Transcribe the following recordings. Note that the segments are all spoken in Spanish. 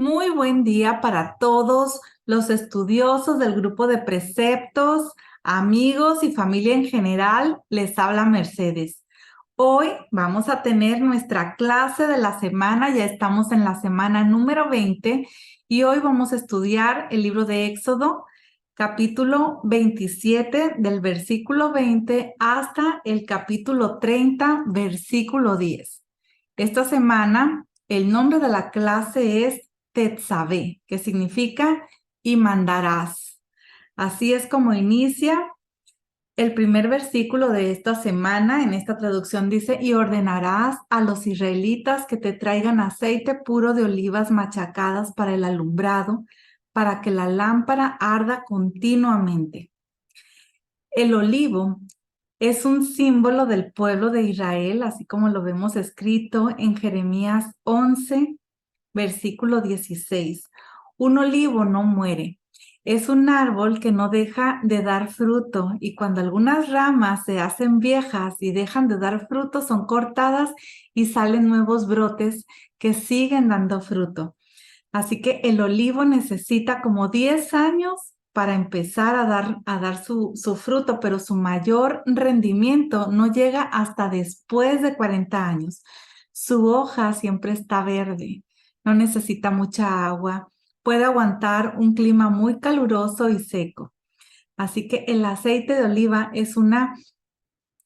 Muy buen día para todos los estudiosos del grupo de preceptos, amigos y familia en general. Les habla Mercedes. Hoy vamos a tener nuestra clase de la semana. Ya estamos en la semana número 20 y hoy vamos a estudiar el libro de Éxodo, capítulo 27 del versículo 20 hasta el capítulo 30, versículo 10. Esta semana el nombre de la clase es Tetzaveh, que significa y mandarás. Así es como inicia el primer versículo de esta semana. En esta traducción dice, y ordenarás a los israelitas que te traigan aceite puro de olivas machacadas para el alumbrado, para que la lámpara arda continuamente. El olivo es un símbolo del pueblo de Israel, así como lo vemos escrito en Jeremías 11, versículo 16. Un olivo no muere. Es un árbol que no deja de dar fruto y cuando algunas ramas se hacen viejas y dejan de dar fruto, son cortadas y salen nuevos brotes que siguen dando fruto. Así que el olivo necesita como 10 años para empezar a dar su fruto, pero su mayor rendimiento no llega hasta después de 40 años. Su hoja siempre está verde, no necesita mucha agua, puede aguantar un clima muy caluroso y seco. Así que el aceite de oliva es una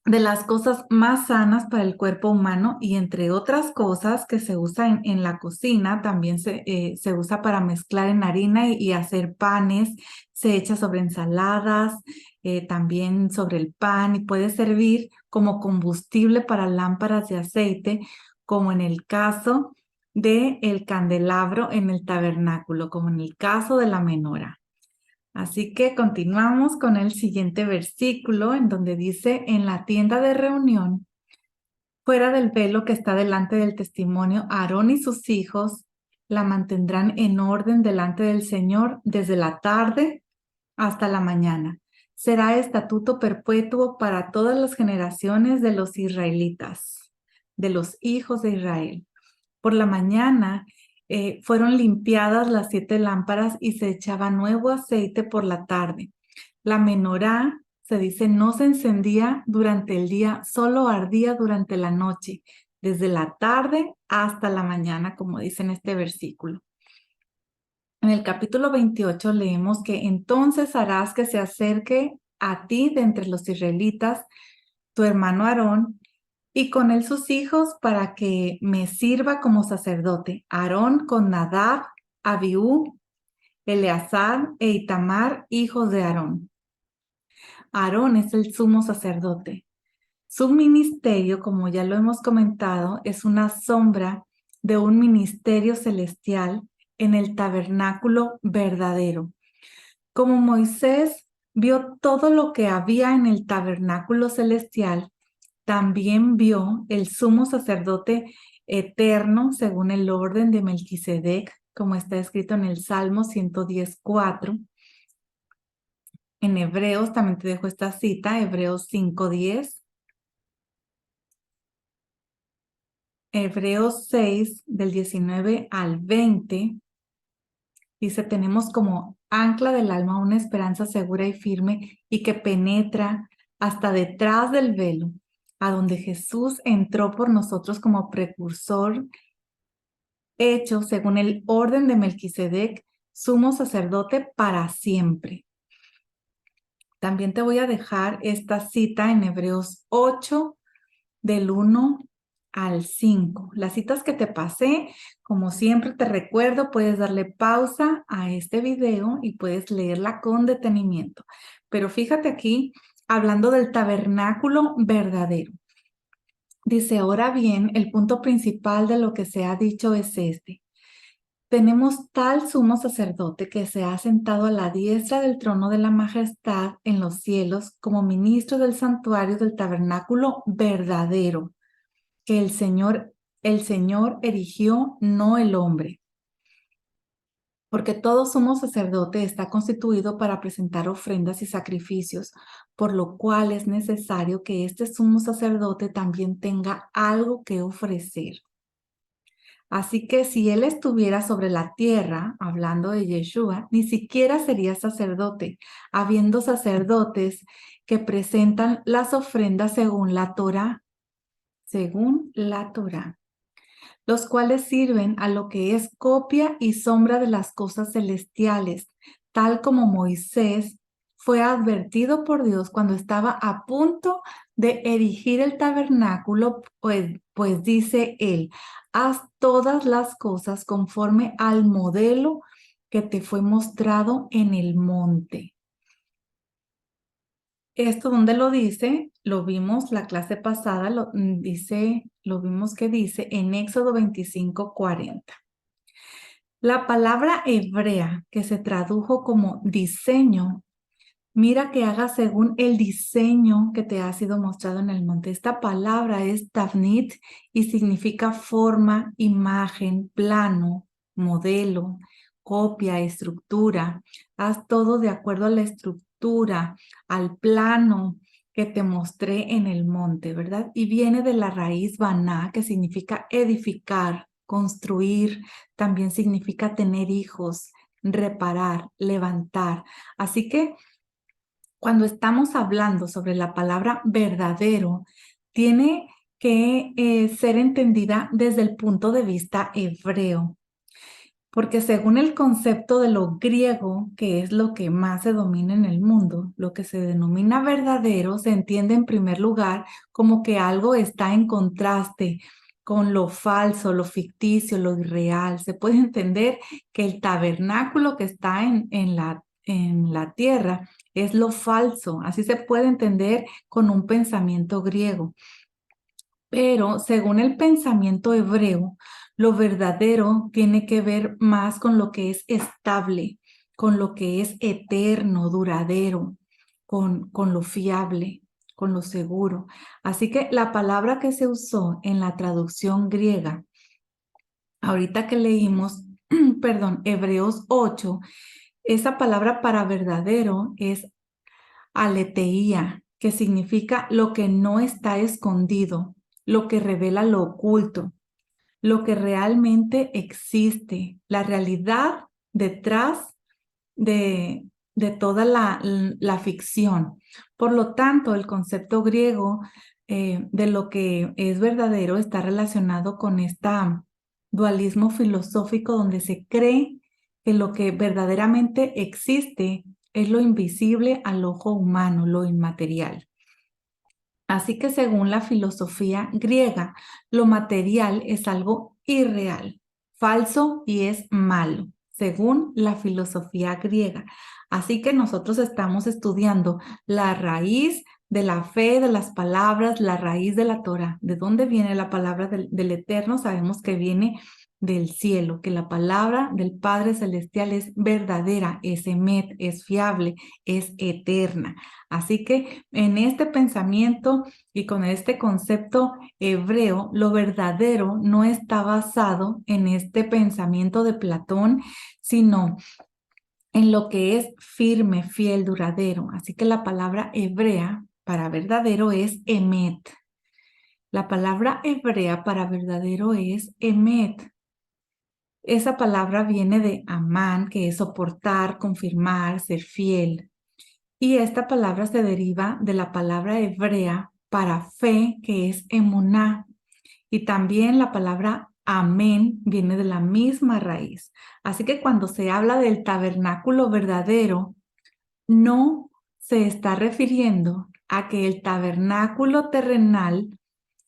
de las cosas más sanas para el cuerpo humano y entre otras cosas que se usa en la cocina, también se usa para mezclar en harina y hacer panes, se echa sobre ensaladas, también sobre el pan y puede servir como combustible para lámparas de aceite, como en el caso del candelabro en el tabernáculo, como en el caso de la menora. Así que continuamos con el siguiente versículo en donde dice, en la tienda de reunión, fuera del velo que está delante del testimonio, Aarón y sus hijos la mantendrán en orden delante del Señor desde la tarde hasta la mañana. Será estatuto perpetuo para todas las generaciones de los israelitas, de los hijos de Israel. Por la mañana fueron limpiadas las 7 lámparas y se echaba nuevo aceite por la tarde. La menorá, se dice, no se encendía durante el día, solo ardía durante la noche, desde la tarde hasta la mañana, como dice en este versículo. En el capítulo 28 leemos que entonces harás que se acerque a ti de entre los israelitas tu hermano Aarón y con él sus hijos para que me sirva como sacerdote. Aarón con Nadab, Abiú, Eleazar e Itamar, hijos de Aarón. Aarón es el sumo sacerdote. Su ministerio, como ya lo hemos comentado, es una sombra de un ministerio celestial en el tabernáculo verdadero. Como Moisés vio todo lo que había en el tabernáculo celestial, también vio el sumo sacerdote eterno según el orden de Melquisedec, como está escrito en el Salmo 110:4. En Hebreos, también te dejo esta cita, Hebreos 5:10. Hebreos 6, del 19 al 20, dice, tenemos como ancla del alma una esperanza segura y firme y que penetra hasta detrás del velo, a donde Jesús entró por nosotros como precursor, hecho según el orden de Melquisedec, sumo sacerdote para siempre. También te voy a dejar esta cita en Hebreos 8, del 1 al 5. Las citas que te pasé, como siempre te recuerdo, puedes darle pausa a este video y puedes leerla con detenimiento. Pero fíjate aquí, hablando del tabernáculo verdadero. Dice, ahora bien, el punto principal de lo que se ha dicho es este. Tenemos tal sumo sacerdote que se ha sentado a la diestra del trono de la majestad en los cielos como ministro del santuario del tabernáculo verdadero que el Señor erigió, no el hombre. Porque todo sumo sacerdote está constituido para presentar ofrendas y sacrificios, por lo cual es necesario que este sumo sacerdote también tenga algo que ofrecer. Así que si él estuviera sobre la tierra, hablando de Yeshua, ni siquiera sería sacerdote, habiendo sacerdotes que presentan las ofrendas según la Torá, los cuales sirven a lo que es copia y sombra de las cosas celestiales, tal como Moisés fue advertido por Dios cuando estaba a punto de erigir el tabernáculo, pues dice él, haz todas las cosas conforme al modelo que te fue mostrado en el monte. Esto donde lo dice, lo vimos la clase pasada, lo vimos que dice en Éxodo 25:40. La palabra hebrea que se tradujo como diseño, mira que haga según el diseño que te ha sido mostrado en el monte. Esta palabra es tavnit y significa forma, imagen, plano, modelo, copia, estructura. Haz todo de acuerdo a la estructura, al plano que te mostré en el monte, ¿verdad? Y viene de la raíz baná, que significa edificar, construir, también significa tener hijos, reparar, levantar. Así que cuando estamos hablando sobre la palabra verdadero, tiene que ser entendida desde el punto de vista hebreo, porque según el concepto de lo griego, que es lo que más se domina en el mundo, lo que se denomina verdadero se entiende en primer lugar como que algo está en contraste con lo falso, lo ficticio, lo irreal. Se puede entender que el tabernáculo que está en la tierra es lo falso. Así se puede entender con un pensamiento griego. Pero según el pensamiento hebreo, lo verdadero tiene que ver más con lo que es estable, con lo que es eterno, duradero, con lo fiable, con lo seguro. Así que la palabra que se usó en la traducción griega, ahorita que leímos, perdón, Hebreos 8, esa palabra para verdadero es aletheía, que significa lo que no está escondido, lo que revela lo oculto, lo que realmente existe, la realidad detrás de toda la ficción. Por lo tanto, el concepto griego de lo que es verdadero está relacionado con este dualismo filosófico donde se cree que lo que verdaderamente existe es lo invisible al ojo humano, lo inmaterial. Así que según la filosofía griega, lo material es algo irreal, falso y es malo, según la filosofía griega. Así que nosotros estamos estudiando la raíz de la fe, de las palabras, la raíz de la Torah. ¿De dónde viene la palabra del Eterno? Sabemos que viene del cielo, que la palabra del Padre Celestial es verdadera, es emet, es fiable, es eterna. Así que en este pensamiento y con este concepto hebreo, lo verdadero no está basado en este pensamiento de Platón, sino en lo que es firme, fiel, duradero. Así que la palabra hebrea para verdadero es emet. La palabra hebrea para verdadero es emet. Esa palabra viene de amán, que es soportar, confirmar, ser fiel. Y esta palabra se deriva de la palabra hebrea para fe, que es emuná. Y también la palabra amén viene de la misma raíz. Así que cuando se habla del tabernáculo verdadero, no se está refiriendo a que el tabernáculo terrenal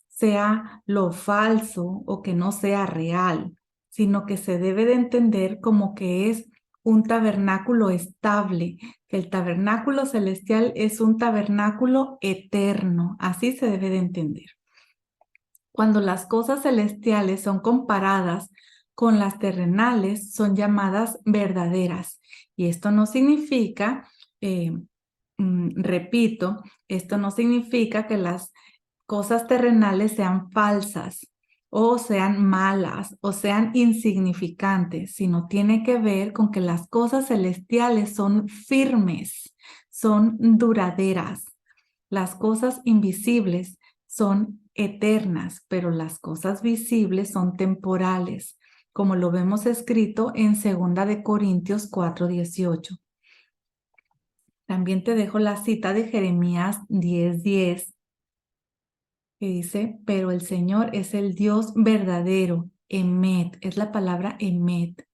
sea lo falso o que no sea real, sino que se debe de entender como que es un tabernáculo estable, que el tabernáculo celestial es un tabernáculo eterno, así se debe de entender. Cuando las cosas celestiales son comparadas con las terrenales, son llamadas verdaderas. Y esto no significa, repito, esto no significa que las cosas terrenales sean falsas o sean malas o sean insignificantes, sino tiene que ver con que las cosas celestiales son firmes, son duraderas. Las cosas invisibles son eternas, pero las cosas visibles son temporales, como lo vemos escrito en 2 de Corintios 4:18. También te dejo la cita de Jeremías 10:10, que dice, pero el Señor es el Dios verdadero, Emet, es la palabra Emet.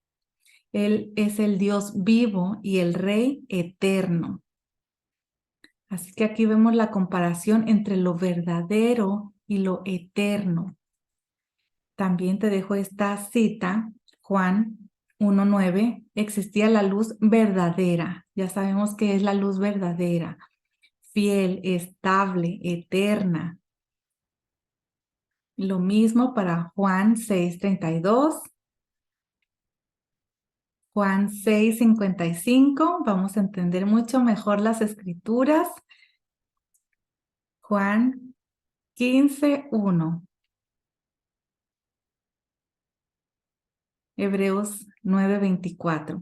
Él es el Dios vivo y el Rey eterno. Así que aquí vemos la comparación entre lo verdadero y lo eterno. También te dejo esta cita, Juan 1:9, existía la luz verdadera. Ya sabemos que es la luz verdadera, fiel, estable, eterna. Lo mismo para Juan 6:32, Juan 6:55. Vamos a entender mucho mejor las escrituras. Juan 15:1. Hebreos 9:24.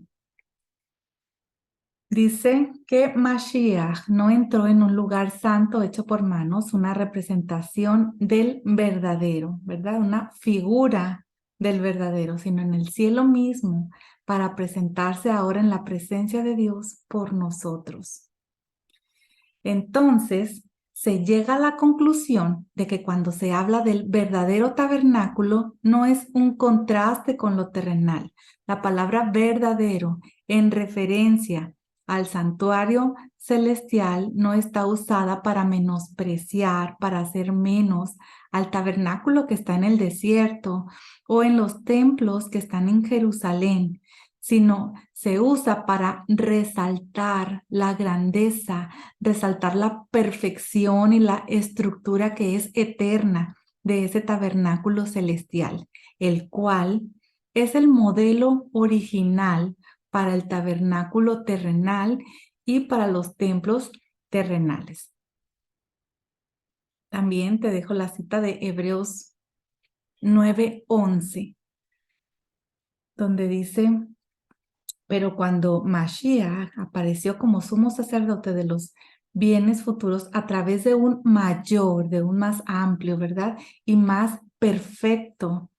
Dice que Mashiach no entró en un lugar santo hecho por manos, una representación del verdadero, ¿verdad? Una figura del verdadero, sino en el cielo mismo, para presentarse ahora en la presencia de Dios por nosotros. Entonces, se llega a la conclusión de que cuando se habla del verdadero tabernáculo, no es un contraste con lo terrenal. La palabra verdadero, en referencia al santuario celestial, no está usada para menospreciar, para hacer menos al tabernáculo que está en el desierto o en los templos que están en Jerusalén, sino se usa para resaltar la grandeza, resaltar la perfección y la estructura que es eterna de ese tabernáculo celestial, el cual es el modelo original para el tabernáculo terrenal y para los templos terrenales. También te dejo la cita de Hebreos 9:11, donde dice, pero cuando Mashiach apareció como sumo sacerdote de los bienes futuros a través de un mayor, de un más amplio, ¿verdad? Y más perfecto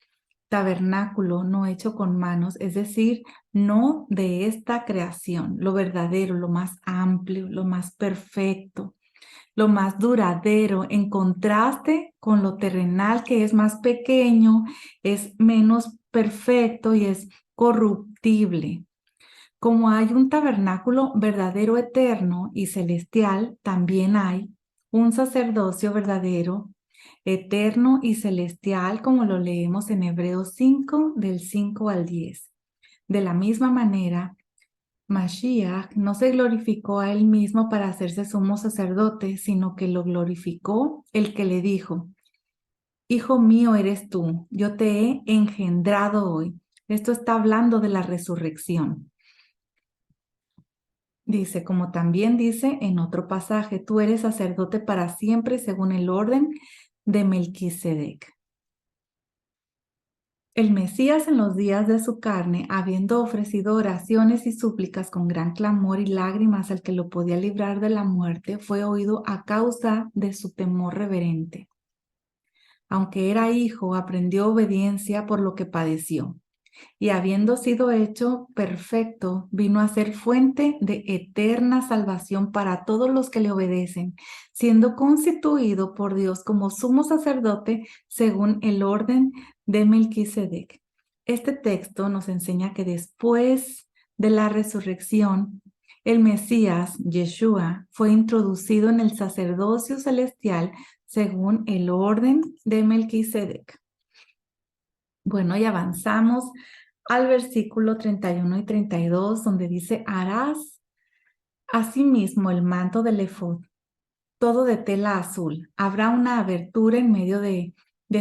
tabernáculo no hecho con manos, es decir, no de esta creación, lo verdadero, lo más amplio, lo más perfecto, lo más duradero, en contraste con lo terrenal que es más pequeño, es menos perfecto y es corruptible. Como hay un tabernáculo verdadero, eterno y celestial, también hay un sacerdocio verdadero, eterno y celestial, como lo leemos en Hebreos 5, del 5 al 10. De la misma manera, Mashiach no se glorificó a él mismo para hacerse sumo sacerdote, sino que lo glorificó el que le dijo, Hijo mío eres tú, yo te he engendrado hoy. Esto está hablando de la resurrección. Dice, como también dice en otro pasaje, tú eres sacerdote para siempre según el orden de Melquisedec. El Mesías en los días de su carne, habiendo ofrecido oraciones y súplicas con gran clamor y lágrimas al que lo podía librar de la muerte, fue oído a causa de su temor reverente. Aunque era hijo, aprendió obediencia por lo que padeció. Y habiendo sido hecho perfecto, vino a ser fuente de eterna salvación para todos los que le obedecen, siendo constituido por Dios como sumo sacerdote según el orden de Melquisedec. Este texto nos enseña que después de la resurrección, el Mesías, Yeshua, fue introducido en el sacerdocio celestial según el orden de Melquisedec. Bueno, y avanzamos al versículo 31 y 32, donde dice, harás asimismo el manto del efod, todo de tela azul. Habrá una abertura en medio de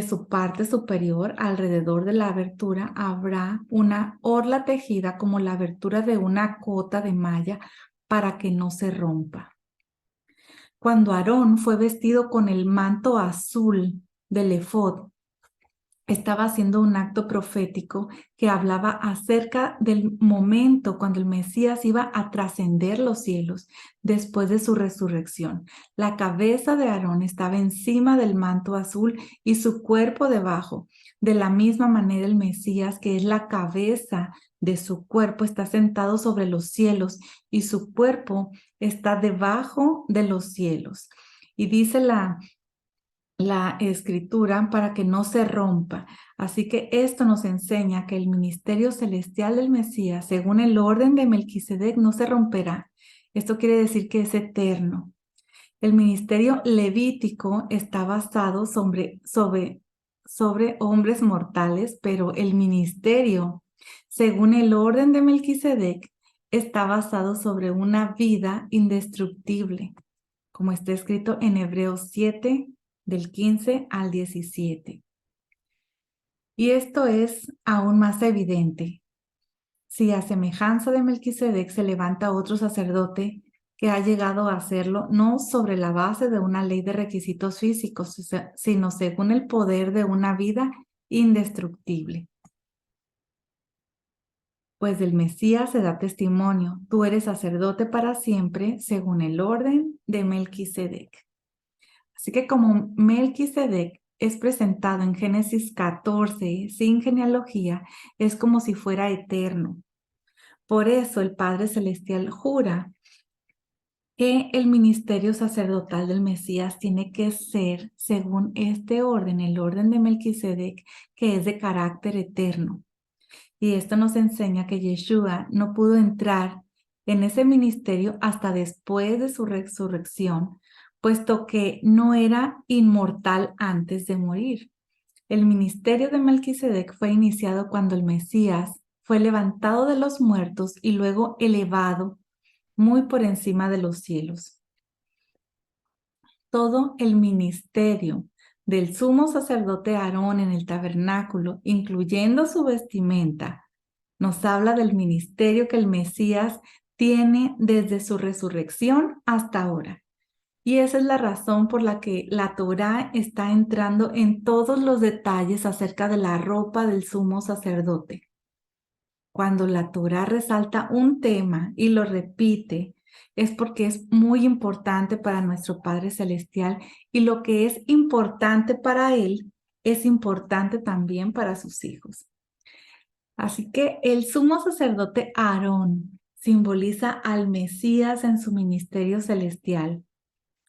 su parte superior. Alrededor de la abertura habrá una orla tejida como la abertura de una cota de malla para que no se rompa. Cuando Aarón fue vestido con el manto azul del efod, estaba haciendo un acto profético que hablaba acerca del momento cuando el Mesías iba a trascender los cielos después de su resurrección. La cabeza de Aarón estaba encima del manto azul y su cuerpo debajo. De la misma manera el Mesías, que es la cabeza de su cuerpo, está sentado sobre los cielos y su cuerpo está debajo de los cielos. Y dice la escritura para que no se rompa. Así que esto nos enseña que el ministerio celestial del Mesías, según el orden de Melquisedec, no se romperá. Esto quiere decir que es eterno. El ministerio levítico está basado sobre hombres mortales, pero el ministerio, según el orden de Melquisedec, está basado sobre una vida indestructible, como está escrito en Hebreos 7, del 15 al 17. Y esto es aún más evidente si a semejanza de Melquisedec se levanta otro sacerdote que ha llegado a hacerlo no sobre la base de una ley de requisitos físicos, sino según el poder de una vida indestructible. Pues del Mesías se da testimonio, tú eres sacerdote para siempre según el orden de Melquisedec. Así que como Melquisedec es presentado en Génesis 14 sin genealogía, es como si fuera eterno. Por eso el Padre Celestial jura que el ministerio sacerdotal del Mesías tiene que ser según este orden, el orden de Melquisedec, que es de carácter eterno. Y esto nos enseña que Yeshua no pudo entrar en ese ministerio hasta después de su resurrección, puesto que no era inmortal antes de morir. El ministerio de Melquisedec fue iniciado cuando el Mesías fue levantado de los muertos y luego elevado muy por encima de los cielos. Todo el ministerio del sumo sacerdote Aarón en el tabernáculo, incluyendo su vestimenta, nos habla del ministerio que el Mesías tiene desde su resurrección hasta ahora. Y esa es la razón por la que la Torá está entrando en todos los detalles acerca de la ropa del sumo sacerdote. Cuando la Torá resalta un tema y lo repite, es porque es muy importante para nuestro Padre Celestial, y lo que es importante para Él es importante también para sus hijos. Así que el sumo sacerdote Aarón simboliza al Mesías en su ministerio celestial.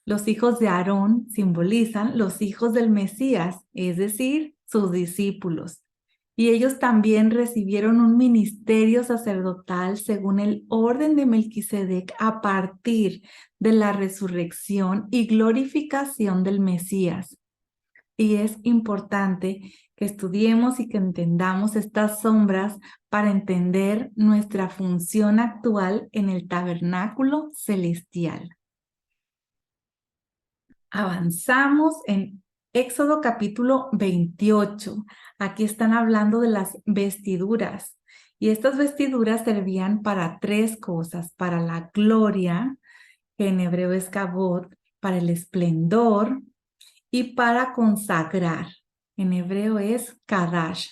Los hijos de Aarón simbolizan los hijos del Mesías, es decir, sus discípulos. Y ellos también recibieron un ministerio sacerdotal según el orden de Melquisedec a partir de la resurrección y glorificación del Mesías. Y es importante que estudiemos y que entendamos estas sombras para entender nuestra función actual en el tabernáculo celestial. Avanzamos en Éxodo capítulo 28. Aquí están hablando de las vestiduras. Y estas vestiduras servían para tres cosas: para la gloria, que en hebreo es kabod, para el esplendor, y para consagrar, en hebreo es kadash,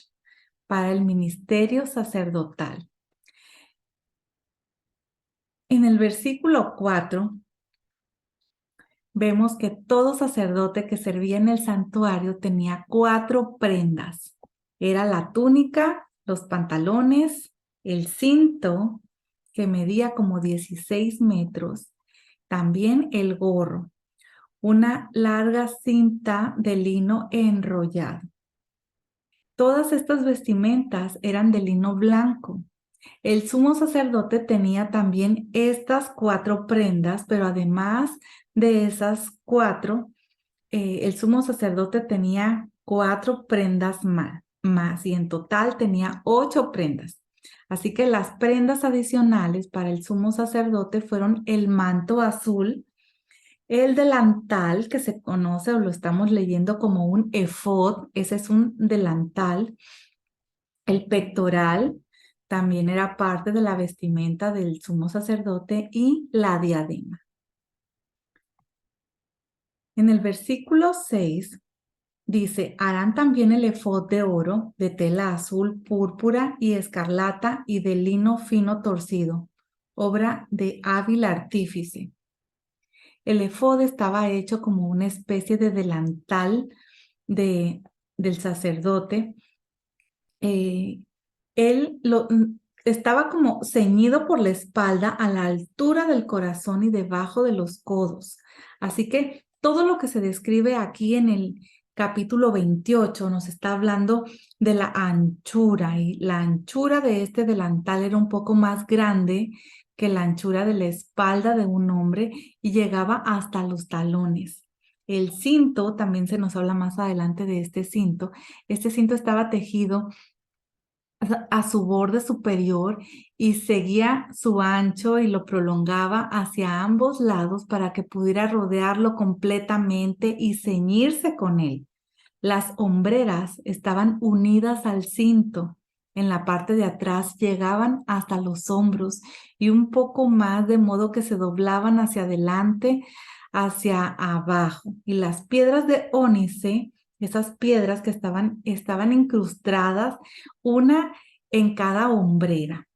para el ministerio sacerdotal. En el versículo 4 vemos que todo sacerdote que servía en el santuario tenía 4 prendas. Era la túnica, los pantalones, el cinto, que medía como 16 metros, también el gorro, una larga cinta de lino enrollado. Todas estas vestimentas eran de lino blanco. El sumo sacerdote tenía también estas 4 prendas, pero además de esas 4, el sumo sacerdote tenía 4 prendas más, y en total tenía 8 prendas. Así que las prendas adicionales para el sumo sacerdote fueron el manto azul, el delantal, que se conoce o lo estamos leyendo como un efod, ese es un delantal. El pectoral también era parte de la vestimenta del sumo sacerdote, y la diadema. En el versículo 6 Dice, harán también el efod de oro, de tela azul, púrpura y escarlata y de lino fino torcido, obra de hábil artífice. El efod estaba hecho como una especie de delantal de, del sacerdote. Eh, estaba como ceñido por la espalda a la altura del corazón y debajo de los codos. Así que todo lo que se describe aquí en el capítulo 28 nos está hablando de la anchura, y la anchura de este delantal era un poco más grande que la anchura de la espalda de un hombre y llegaba hasta los talones. El cinto, también se nos habla más adelante de este cinto. Este cinto estaba tejido a su borde superior y seguía su ancho y lo prolongaba hacia ambos lados para que pudiera rodearlo completamente y ceñirse con él. Las hombreras estaban unidas al cinto. En la parte de atrás llegaban hasta los hombros y un poco más, de modo que se doblaban hacia adelante, hacia abajo. Y las piedras de ónice, esas piedras que estaban incrustadas, una en cada hombrera.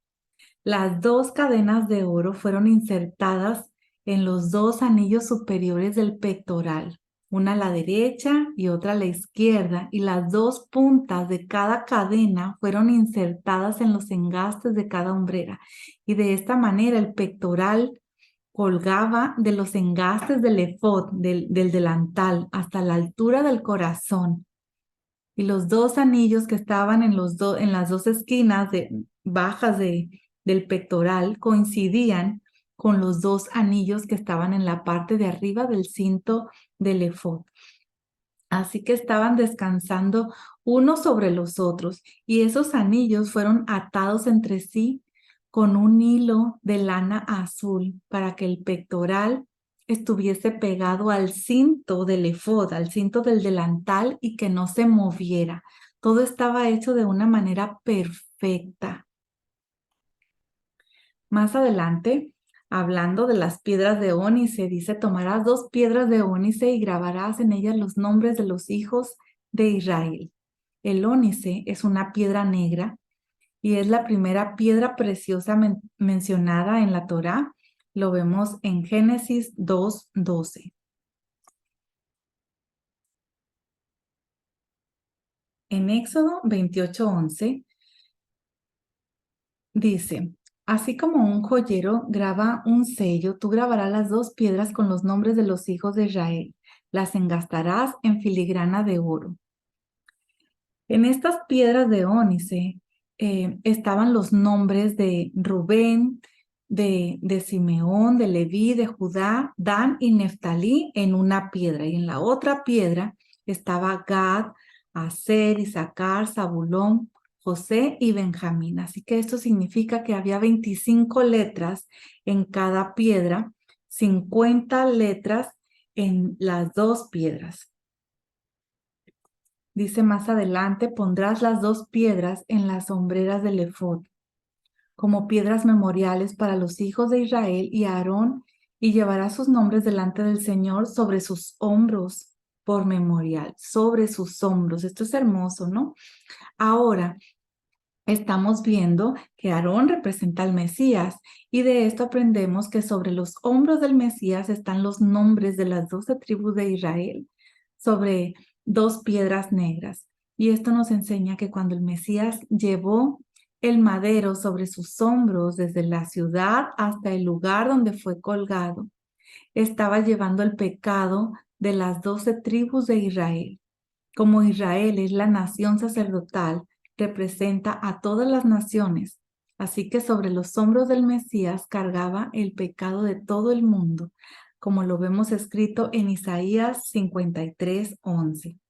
Las dos cadenas de oro fueron insertadas en los dos anillos superiores del pectoral, una a la derecha y otra a la izquierda, y las dos puntas de cada cadena fueron insertadas en los engastes de cada hombrera. Y de esta manera el pectoral colgaba de los engastes del efod, del delantal, hasta la altura del corazón. Y los dos anillos que estaban en las dos esquinas bajas del pectoral coincidían con los dos anillos que estaban en la parte de arriba del cinto del efod. Así que estaban descansando unos sobre los otros, y esos anillos fueron atados entre sí con un hilo de lana azul para que el pectoral estuviese pegado al cinto del efod, al cinto del delantal, y que no se moviera. Todo estaba hecho de una manera perfecta. Más adelante, hablando de las piedras de ónice, dice, tomarás 2 piedras de ónice y grabarás en ellas los nombres de los hijos de Israel. El ónice es una piedra negra y es la primera piedra preciosa mencionada en la Torá. Lo vemos en Génesis 2:12. En Éxodo 28:11 dice, así como un joyero graba un sello, tú grabarás las 2 piedras con los nombres de los hijos de Israel. Las engastarás en filigrana de oro. En estas piedras de ónice estaban los nombres de Rubén, de Simeón, de Leví, de Judá, Dan y Neftalí en una piedra. Y en la otra piedra estaba Gad, Aser, Isaacar, Zabulón, José y Benjamín. Así que esto significa que había 25 letras en cada piedra, 50 letras en las 2 piedras. Dice más adelante, pondrás las 2 piedras en las hombreras del efod, como piedras memoriales para los hijos de Israel y Aarón, y llevarás sus nombres delante del Señor sobre sus hombros por memorial, sobre sus hombros. Esto es hermoso, ¿no? Ahora, estamos viendo que Aarón representa al Mesías, y de esto aprendemos que sobre los hombros del Mesías están los nombres de las 12 tribus de Israel, sobre 2 piedras negras. Y esto nos enseña que cuando el Mesías llevó el madero sobre sus hombros desde la ciudad hasta el lugar donde fue colgado, estaba llevando el pecado de las 12 tribus de Israel. Como Israel es la nación sacerdotal, representa a todas las naciones. Así que sobre los hombros del Mesías cargaba el pecado de todo el mundo, como lo vemos escrito en Isaías 53:11.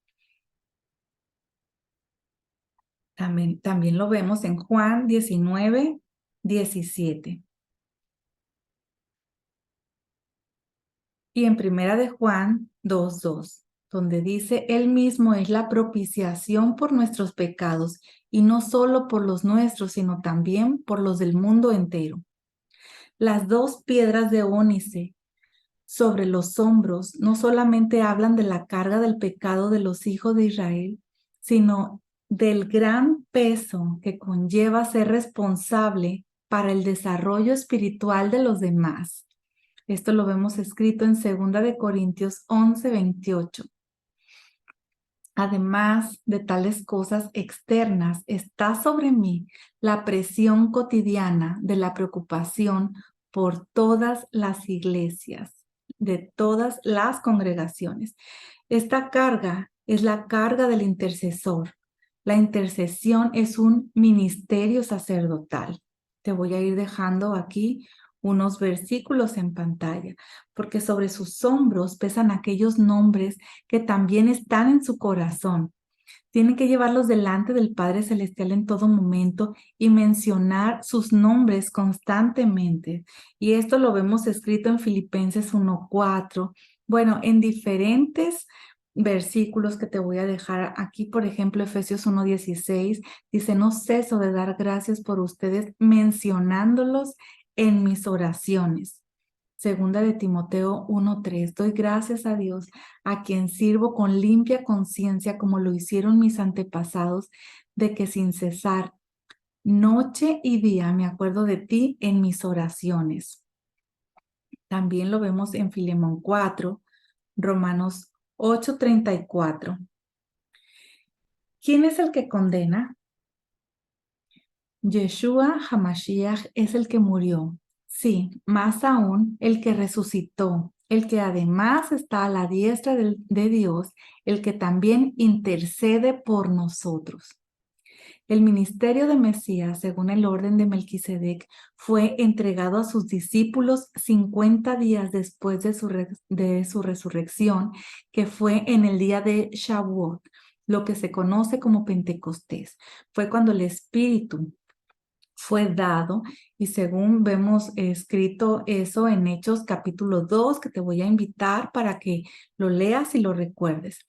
También lo vemos en Juan 19:17. Y en Primera de Juan 2:2, donde dice, Él mismo es la propiciación por nuestros pecados, y no solo por los nuestros, sino también por los del mundo entero. Las 2 piedras de ónice sobre los hombros no solamente hablan de la carga del pecado de los hijos de Israel, sino del gran peso que conlleva ser responsable para el desarrollo espiritual de los demás. Esto lo vemos escrito en 2 Corintios 11:28. Además de tales cosas externas, está sobre mí la presión cotidiana de la preocupación por todas las iglesias, de todas las congregaciones. Esta carga es la carga del intercesor. La intercesión es un ministerio sacerdotal. Te voy a ir dejando aquí unos versículos en pantalla, porque sobre sus hombros pesan aquellos nombres que también están en su corazón. Tienen que llevarlos delante del Padre Celestial en todo momento y mencionar sus nombres constantemente. Y esto lo vemos escrito en Filipenses 1:4. Bueno, en diferentes versículos que te voy a dejar aquí, por ejemplo, Efesios 1:16, dice, no ceso de dar gracias por ustedes mencionándolos en mis oraciones. Segunda de Timoteo 1:3, doy gracias a Dios, a quien sirvo con limpia conciencia, como lo hicieron mis antepasados, de que sin cesar, noche y día, me acuerdo de ti en mis oraciones. También lo vemos en Filemón 4, Romanos 8:34. ¿Quién es el que condena? Yeshua HaMashiach es el que murió. Sí, más aún, el que resucitó, el que además está a la diestra de Dios, el que también intercede por nosotros. El ministerio de Mesías, según el orden de Melquisedec, fue entregado a sus discípulos 50 días después de su resurrección, que fue en el día de Shavuot, lo que se conoce como Pentecostés. Fue cuando el Espíritu fue dado, y según vemos escrito eso en Hechos capítulo 2, que te voy a invitar para que lo leas y lo recuerdes.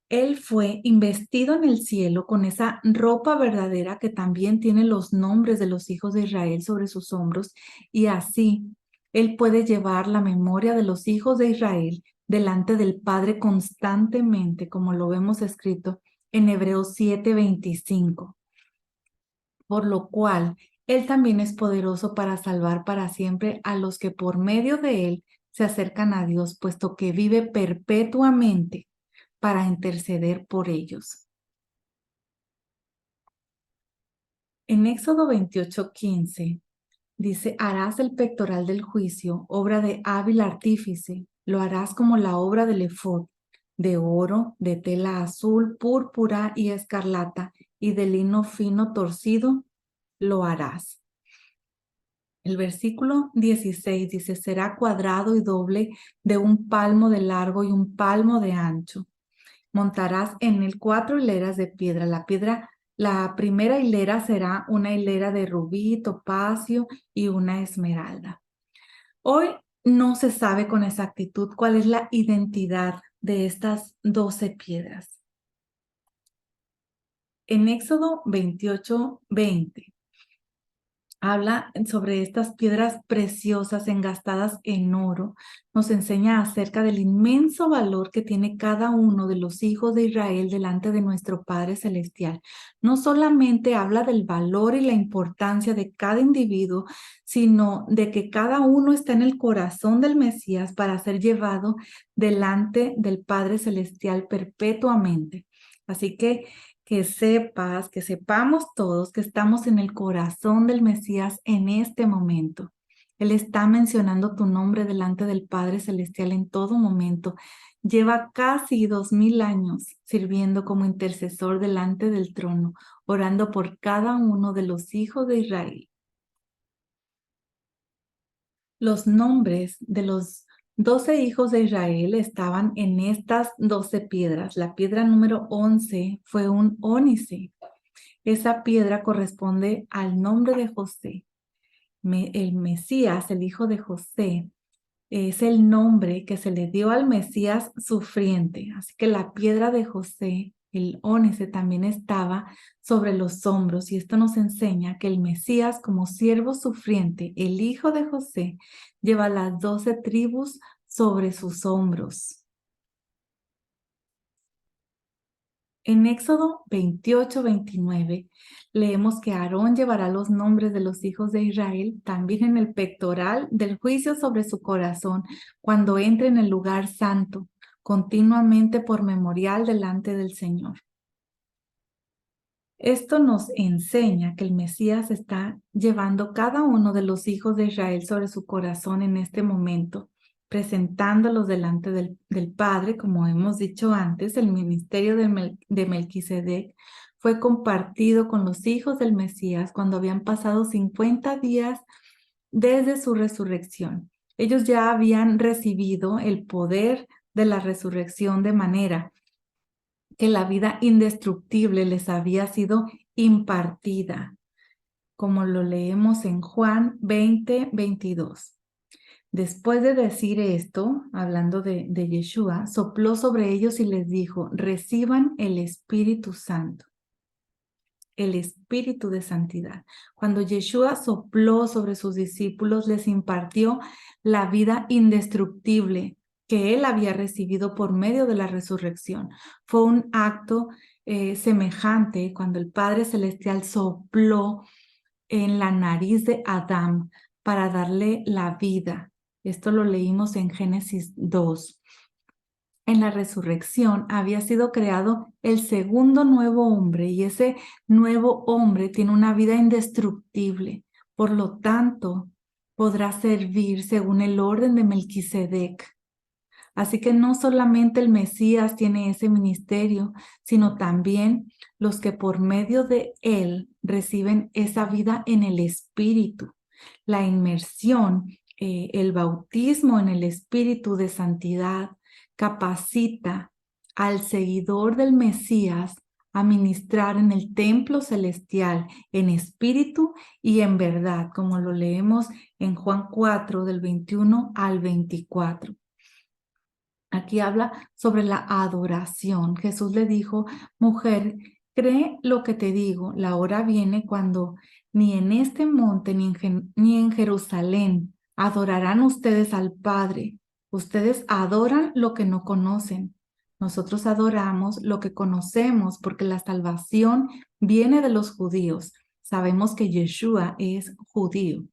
Él fue investido en el cielo con esa ropa verdadera que también tiene los nombres de los hijos de Israel sobre sus hombros, y así él puede llevar la memoria de los hijos de Israel delante del Padre constantemente, como lo vemos escrito en Hebreos 7:25. Por lo cual Él también es poderoso para salvar para siempre a los que por medio de Él se acercan a Dios, puesto que vive perpetuamente para interceder por ellos. En Éxodo 28:15 dice, harás el pectoral del juicio, obra de hábil artífice, lo harás como la obra del efod, de oro, de tela azul, púrpura y escarlata, y de lino fino torcido, lo harás. El versículo 16 dice, será cuadrado y doble de 1 palmo de largo y 1 palmo de ancho. Montarás en él 4 hileras de piedra. La primera hilera será una hilera de rubí, topacio y una esmeralda. Hoy no se sabe con exactitud cuál es la identidad de estas 12 piedras. En Éxodo 28:20 habla sobre estas piedras preciosas engastadas en oro. Nos enseña acerca del inmenso valor que tiene cada uno de los hijos de Israel delante de nuestro Padre Celestial. No solamente habla del valor y la importancia de cada individuo, sino de que cada uno está en el corazón del Mesías para ser llevado delante del Padre Celestial perpetuamente. Así que sepas, que sepamos todos que estamos en el corazón del Mesías en este momento. Él está mencionando tu nombre delante del Padre Celestial en todo momento. Lleva casi 2000 años sirviendo como intercesor delante del trono, orando por cada uno de los hijos de Israel. Los nombres de los 12 hijos de Israel estaban en estas 12 piedras. La piedra número 11 fue un ónice. Esa piedra corresponde al nombre de José. El Mesías, el hijo de José, es el nombre que se le dio al Mesías sufriente. Así que la piedra de José, el ónice, también estaba sobre los hombros, y esto nos enseña que el Mesías, como siervo sufriente, el hijo de José, lleva las 12 tribus sobre sus hombros. En Éxodo 28-29 leemos que Aarón llevará los nombres de los hijos de Israel también en el pectoral del juicio sobre su corazón cuando entre en el lugar santo, continuamente por memorial delante del Señor. Esto nos enseña que el Mesías está llevando cada uno de los hijos de Israel sobre su corazón en este momento, presentándolos delante del Padre. Como hemos dicho antes, el ministerio de Melquisedec fue compartido con los hijos del Mesías cuando habían pasado 50 días desde su resurrección. Ellos ya habían recibido el poder de la resurrección de manera que la vida indestructible les había sido impartida, como lo leemos en Juan 20-22. Después de decir esto, hablando de Yeshua, sopló sobre ellos y les dijo: reciban el Espíritu Santo, el Espíritu de santidad. Cuando Yeshua sopló sobre sus discípulos, les impartió la vida indestructible que él había recibido por medio de la resurrección. Fue un acto semejante cuando el Padre Celestial sopló en la nariz de Adán para darle la vida. Esto lo leímos en Génesis 2. En la resurrección había sido creado el segundo nuevo hombre y ese nuevo hombre tiene una vida indestructible. Por lo tanto, podrá servir según el orden de Melquisedec. Así que no solamente el Mesías tiene ese ministerio, sino también los que por medio de él reciben esa vida en el Espíritu. La inmersión, el bautismo en el Espíritu de santidad capacita al seguidor del Mesías a ministrar en el templo celestial en espíritu y en verdad, como lo leemos en Juan 4, del 21 al 24. Aquí habla sobre la adoración. Jesús le dijo: mujer, cree lo que te digo, la hora viene cuando ni en este monte ni en Jerusalén adorarán ustedes al Padre. Ustedes adoran lo que no conocen. Nosotros adoramos lo que conocemos porque la salvación viene de los judíos. Sabemos que Yeshua es judío.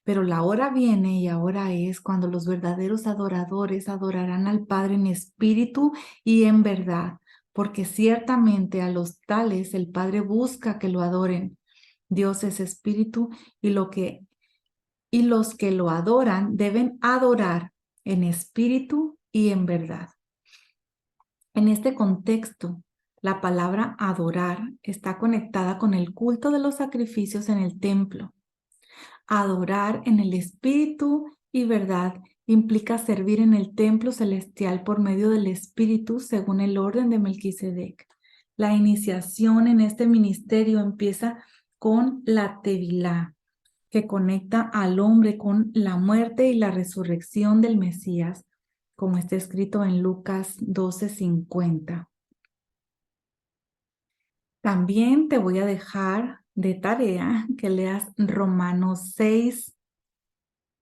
Pero la hora viene y ahora es cuando los verdaderos adoradores adorarán al Padre en espíritu y en verdad, porque ciertamente a los tales el Padre busca que lo adoren. Dios es espíritu y los que lo adoran deben adorar en espíritu y en verdad. En este contexto, la palabra adorar está conectada con el culto de los sacrificios en el templo. Adorar en el espíritu y verdad implica servir en el templo celestial por medio del espíritu según el orden de Melquisedec. La iniciación en este ministerio empieza con la Tevilá, que conecta al hombre con la muerte y la resurrección del Mesías, como está escrito en Lucas 12:50. También te voy a dejar de tarea que leas Romanos 6,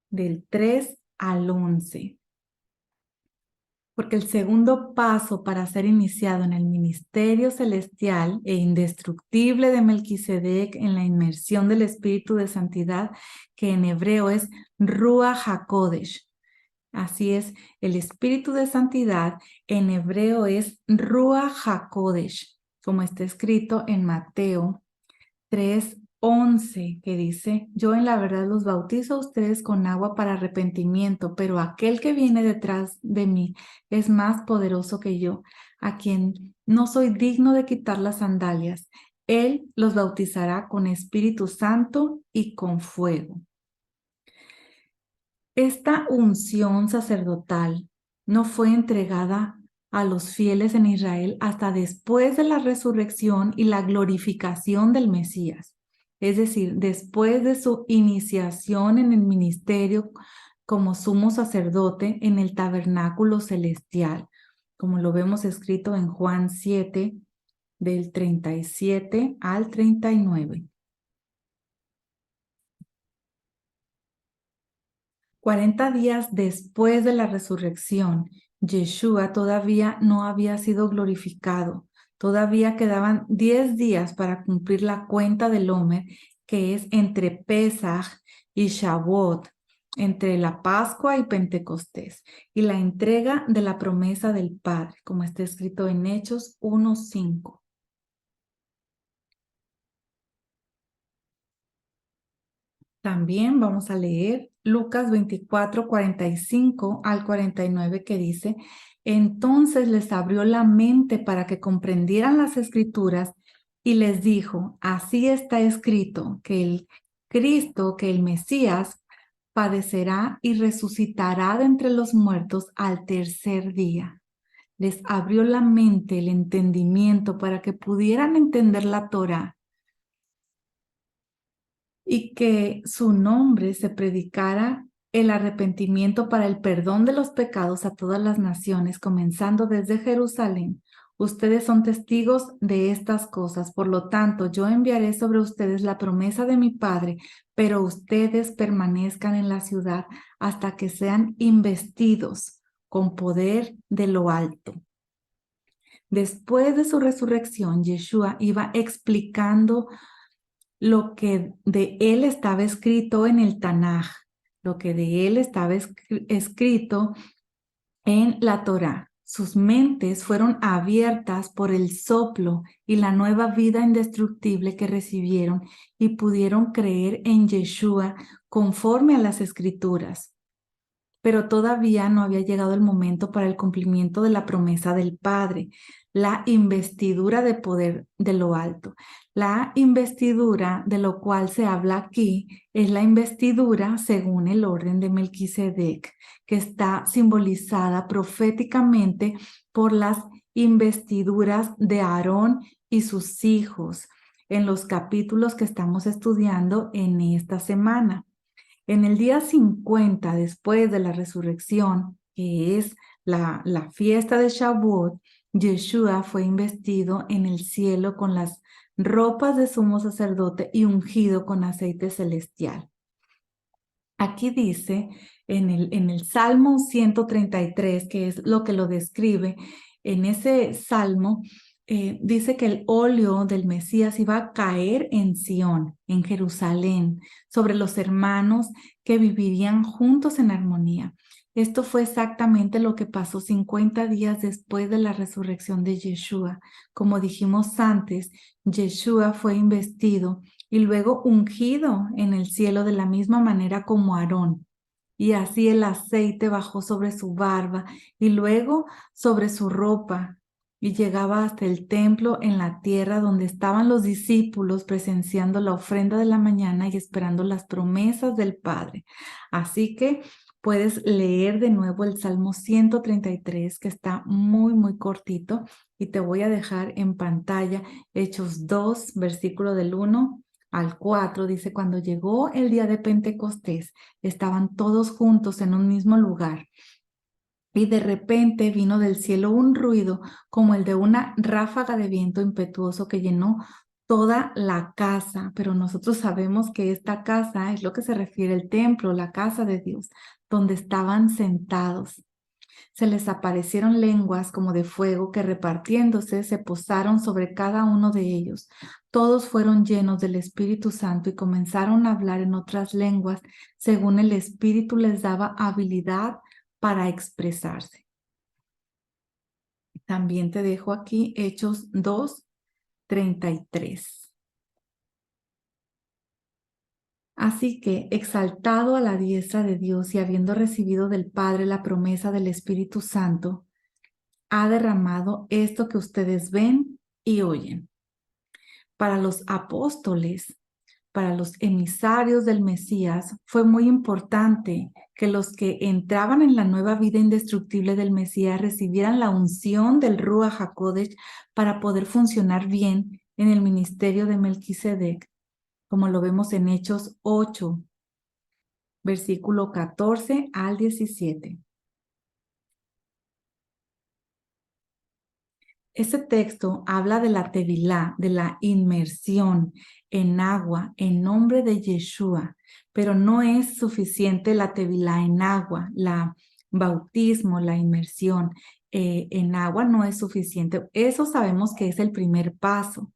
del 3 al 11. Porque el segundo paso para ser iniciado en el ministerio celestial e indestructible de Melquisedec en la inmersión del Espíritu de Santidad, que en hebreo es Ruach HaKodesh. Así es, el Espíritu de Santidad en hebreo es Ruach HaKodesh, como está escrito en Mateo 3:11, que dice: yo en la verdad los bautizo a ustedes con agua para arrepentimiento, pero aquel que viene detrás de mí es más poderoso que yo, a quien no soy digno de quitar las sandalias. Él los bautizará con Espíritu Santo y con fuego. Esta unción sacerdotal no fue entregada a los fieles en Israel hasta después de la resurrección y la glorificación del Mesías. Es decir, después de su iniciación en el ministerio como sumo sacerdote en el tabernáculo celestial, como lo vemos escrito en Juan 7, del 37 al 39. 40 días después de la resurrección, Yeshua todavía no había sido glorificado. Todavía quedaban 10 días para cumplir la cuenta del Omer, que es entre Pesaj y Shavuot, entre la Pascua y Pentecostés, y la entrega de la promesa del Padre, como está escrito en Hechos 1:5. También vamos a leer Lucas 24, 45 al 49, que dice: entonces les abrió la mente para que comprendieran las escrituras y les dijo: así está escrito, que el Cristo, que el Mesías, padecerá y resucitará de entre los muertos al tercer día. Les abrió la mente, el entendimiento, para que pudieran entender la Torá, y que su nombre se predicara el arrepentimiento para el perdón de los pecados a todas las naciones, comenzando desde Jerusalén. Ustedes son testigos de estas cosas, por lo tanto, yo enviaré sobre ustedes la promesa de mi Padre, pero ustedes permanezcan en la ciudad hasta que sean investidos con poder de lo alto. Después de su resurrección, Yeshua iba explicando lo que de él estaba escrito en el Tanaj, lo que de él estaba escrito en la Torá. Sus mentes fueron abiertas por el soplo y la nueva vida indestructible que recibieron y pudieron creer en Yeshua conforme a las Escrituras. Pero todavía no había llegado el momento para el cumplimiento de la promesa del Padre, la investidura de poder de lo alto. La investidura de lo cual se habla aquí es la investidura según el orden de Melquisedec, que está simbolizada proféticamente por las investiduras de Aarón y sus hijos en los capítulos que estamos estudiando en esta semana. En el día 50 después de la resurrección, que es la fiesta de Shavuot, Yeshua fue investido en el cielo con las ropas de sumo sacerdote y ungido con aceite celestial. Aquí dice en el Salmo 133, que es lo que lo describe, en ese salmo dice que el óleo del Mesías iba a caer en Sión, en Jerusalén, sobre los hermanos que vivirían juntos en armonía. Esto fue exactamente lo que pasó 50 días después de la resurrección de Yeshua. Como dijimos antes, Yeshua fue investido y luego ungido en el cielo de la misma manera como Aarón. Y así el aceite bajó sobre su barba y luego sobre su ropa y llegaba hasta el templo en la tierra donde estaban los discípulos presenciando la ofrenda de la mañana y esperando las promesas del Padre. Así que puedes leer de nuevo el Salmo 133, que está muy, muy cortito, y te voy a dejar en pantalla Hechos 2, versículo del 1 al 4. Dice: cuando llegó el día de Pentecostés, estaban todos juntos en un mismo lugar. Y de repente vino del cielo un ruido como el de una ráfaga de viento impetuoso que llenó toda la casa. Pero nosotros sabemos que esta casa es lo que se refiere al templo, la casa de Dios, donde estaban sentados. Se les aparecieron lenguas como de fuego que, repartiéndose, se posaron sobre cada uno de ellos. Todos fueron llenos del Espíritu Santo y comenzaron a hablar en otras lenguas según el Espíritu les daba habilidad para expresarse. También te dejo aquí Hechos 2:33. Así que, exaltado a la diestra de Dios y habiendo recibido del Padre la promesa del Espíritu Santo, ha derramado esto que ustedes ven y oyen. Para los apóstoles, para los emisarios del Mesías, fue muy importante que los que entraban en la nueva vida indestructible del Mesías recibieran la unción del Ruach HaKodesh para poder funcionar bien en el ministerio de Melquisedec, como lo vemos en Hechos 8, versículo 14 al 17. Ese texto habla de la tevilá, de la inmersión en agua en nombre de Yeshua, pero no es suficiente la tevilá en agua, la bautismo, la inmersión en agua no es suficiente. Eso sabemos que es el primer paso.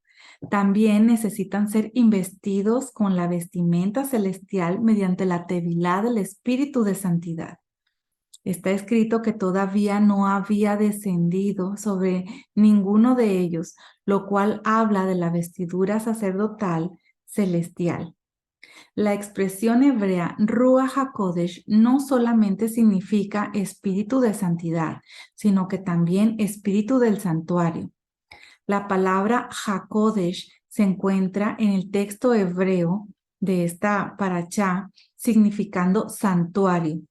También necesitan ser investidos con la vestimenta celestial mediante la tevilá del Espíritu de Santidad. Está escrito que todavía no había descendido sobre ninguno de ellos, lo cual habla de la vestidura sacerdotal celestial. La expresión hebrea Ruach HaKodesh no solamente significa espíritu de santidad, sino que también espíritu del santuario. La palabra HaKodesh se encuentra en el texto hebreo de esta parashá significando santuario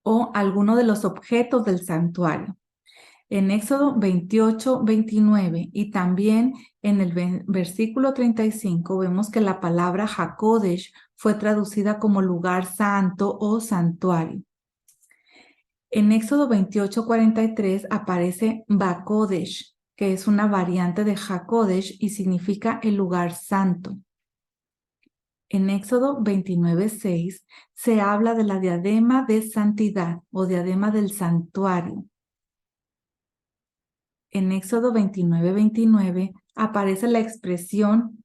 o alguno de los objetos del santuario. En Éxodo 28, 29 y también en el versículo 35 vemos que la palabra HaKodesh fue traducida como lugar santo o santuario. En Éxodo 28, 43 aparece Bakodesh, que es una variante de HaKodesh y significa el lugar santo. En Éxodo 29, 6 se habla de la diadema de santidad o diadema del santuario. En Éxodo 29, 29 aparece la expresión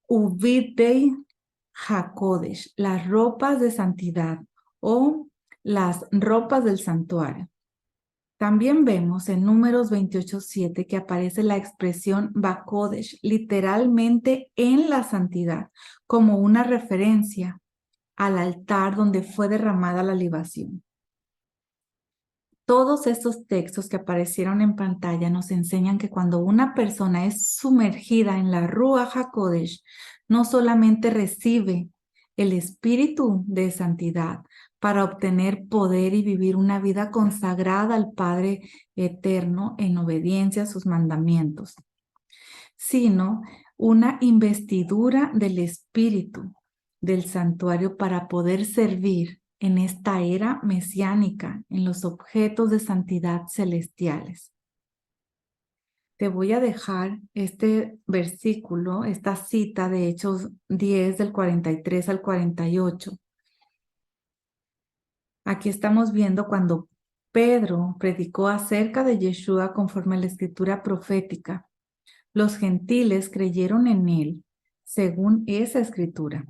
Uvidei HaKodesh, las ropas de santidad o las ropas del santuario. También vemos en Números 28:7 que aparece la expresión Bakodesh, literalmente en la santidad, como una referencia al altar donde fue derramada la libación. Todos estos textos que aparecieron en pantalla nos enseñan que cuando una persona es sumergida en la Ruach HaKodesh, no solamente recibe el espíritu de santidad para obtener poder y vivir una vida consagrada al Padre eterno en obediencia a sus mandamientos, sino una investidura del espíritu del santuario para poder servir en esta era mesiánica, en los objetos de santidad celestiales. Te voy a dejar este versículo, esta cita de Hechos 10 del 43 al 48. Aquí estamos viendo cuando Pedro predicó acerca de Yeshua conforme a la escritura profética. Los gentiles creyeron en él según esa escritura.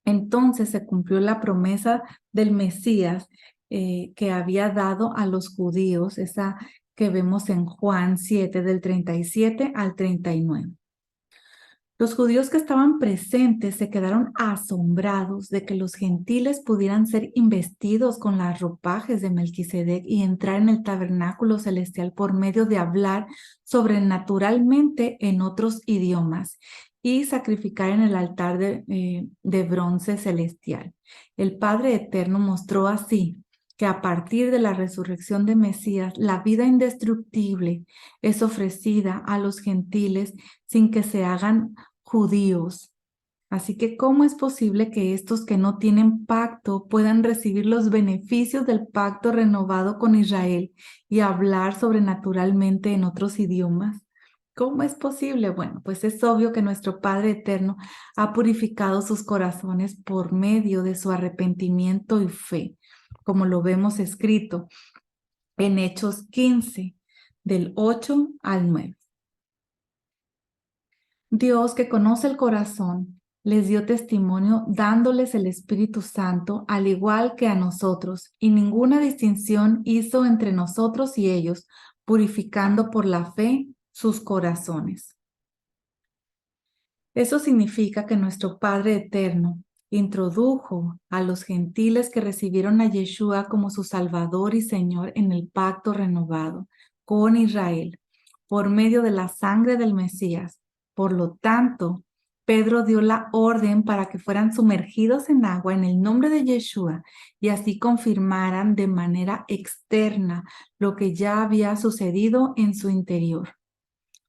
Entonces se cumplió la promesa del Mesías que había dado a los judíos, esa que vemos en Juan 7, del 37 al 39. Los judíos que estaban presentes se quedaron asombrados de que los gentiles pudieran ser investidos con las ropajes de Melquisedec y entrar en el tabernáculo celestial por medio de hablar sobrenaturalmente en otros idiomas y sacrificar en el altar de bronce celestial. El Padre Eterno mostró así que a partir de la resurrección de Mesías, la vida indestructible es ofrecida a los gentiles sin que se hagan judíos. Así que, ¿cómo es posible que estos que no tienen pacto puedan recibir los beneficios del pacto renovado con Israel y hablar sobrenaturalmente en otros idiomas? ¿Cómo es posible? Bueno, pues es obvio que nuestro Padre Eterno ha purificado sus corazones por medio de su arrepentimiento y fe, como lo vemos escrito en Hechos 15, del 8 al 9. Dios, que conoce el corazón, les dio testimonio dándoles el Espíritu Santo, al igual que a nosotros, y ninguna distinción hizo entre nosotros y ellos, purificando por la fe sus corazones. Eso significa que nuestro Padre Eterno introdujo a los gentiles que recibieron a Yeshua como su Salvador y Señor en el pacto renovado con Israel, por medio de la sangre del Mesías. Por lo tanto, Pedro dio la orden para que fueran sumergidos en agua en el nombre de Yeshua y así confirmaran de manera externa lo que ya había sucedido en su interior.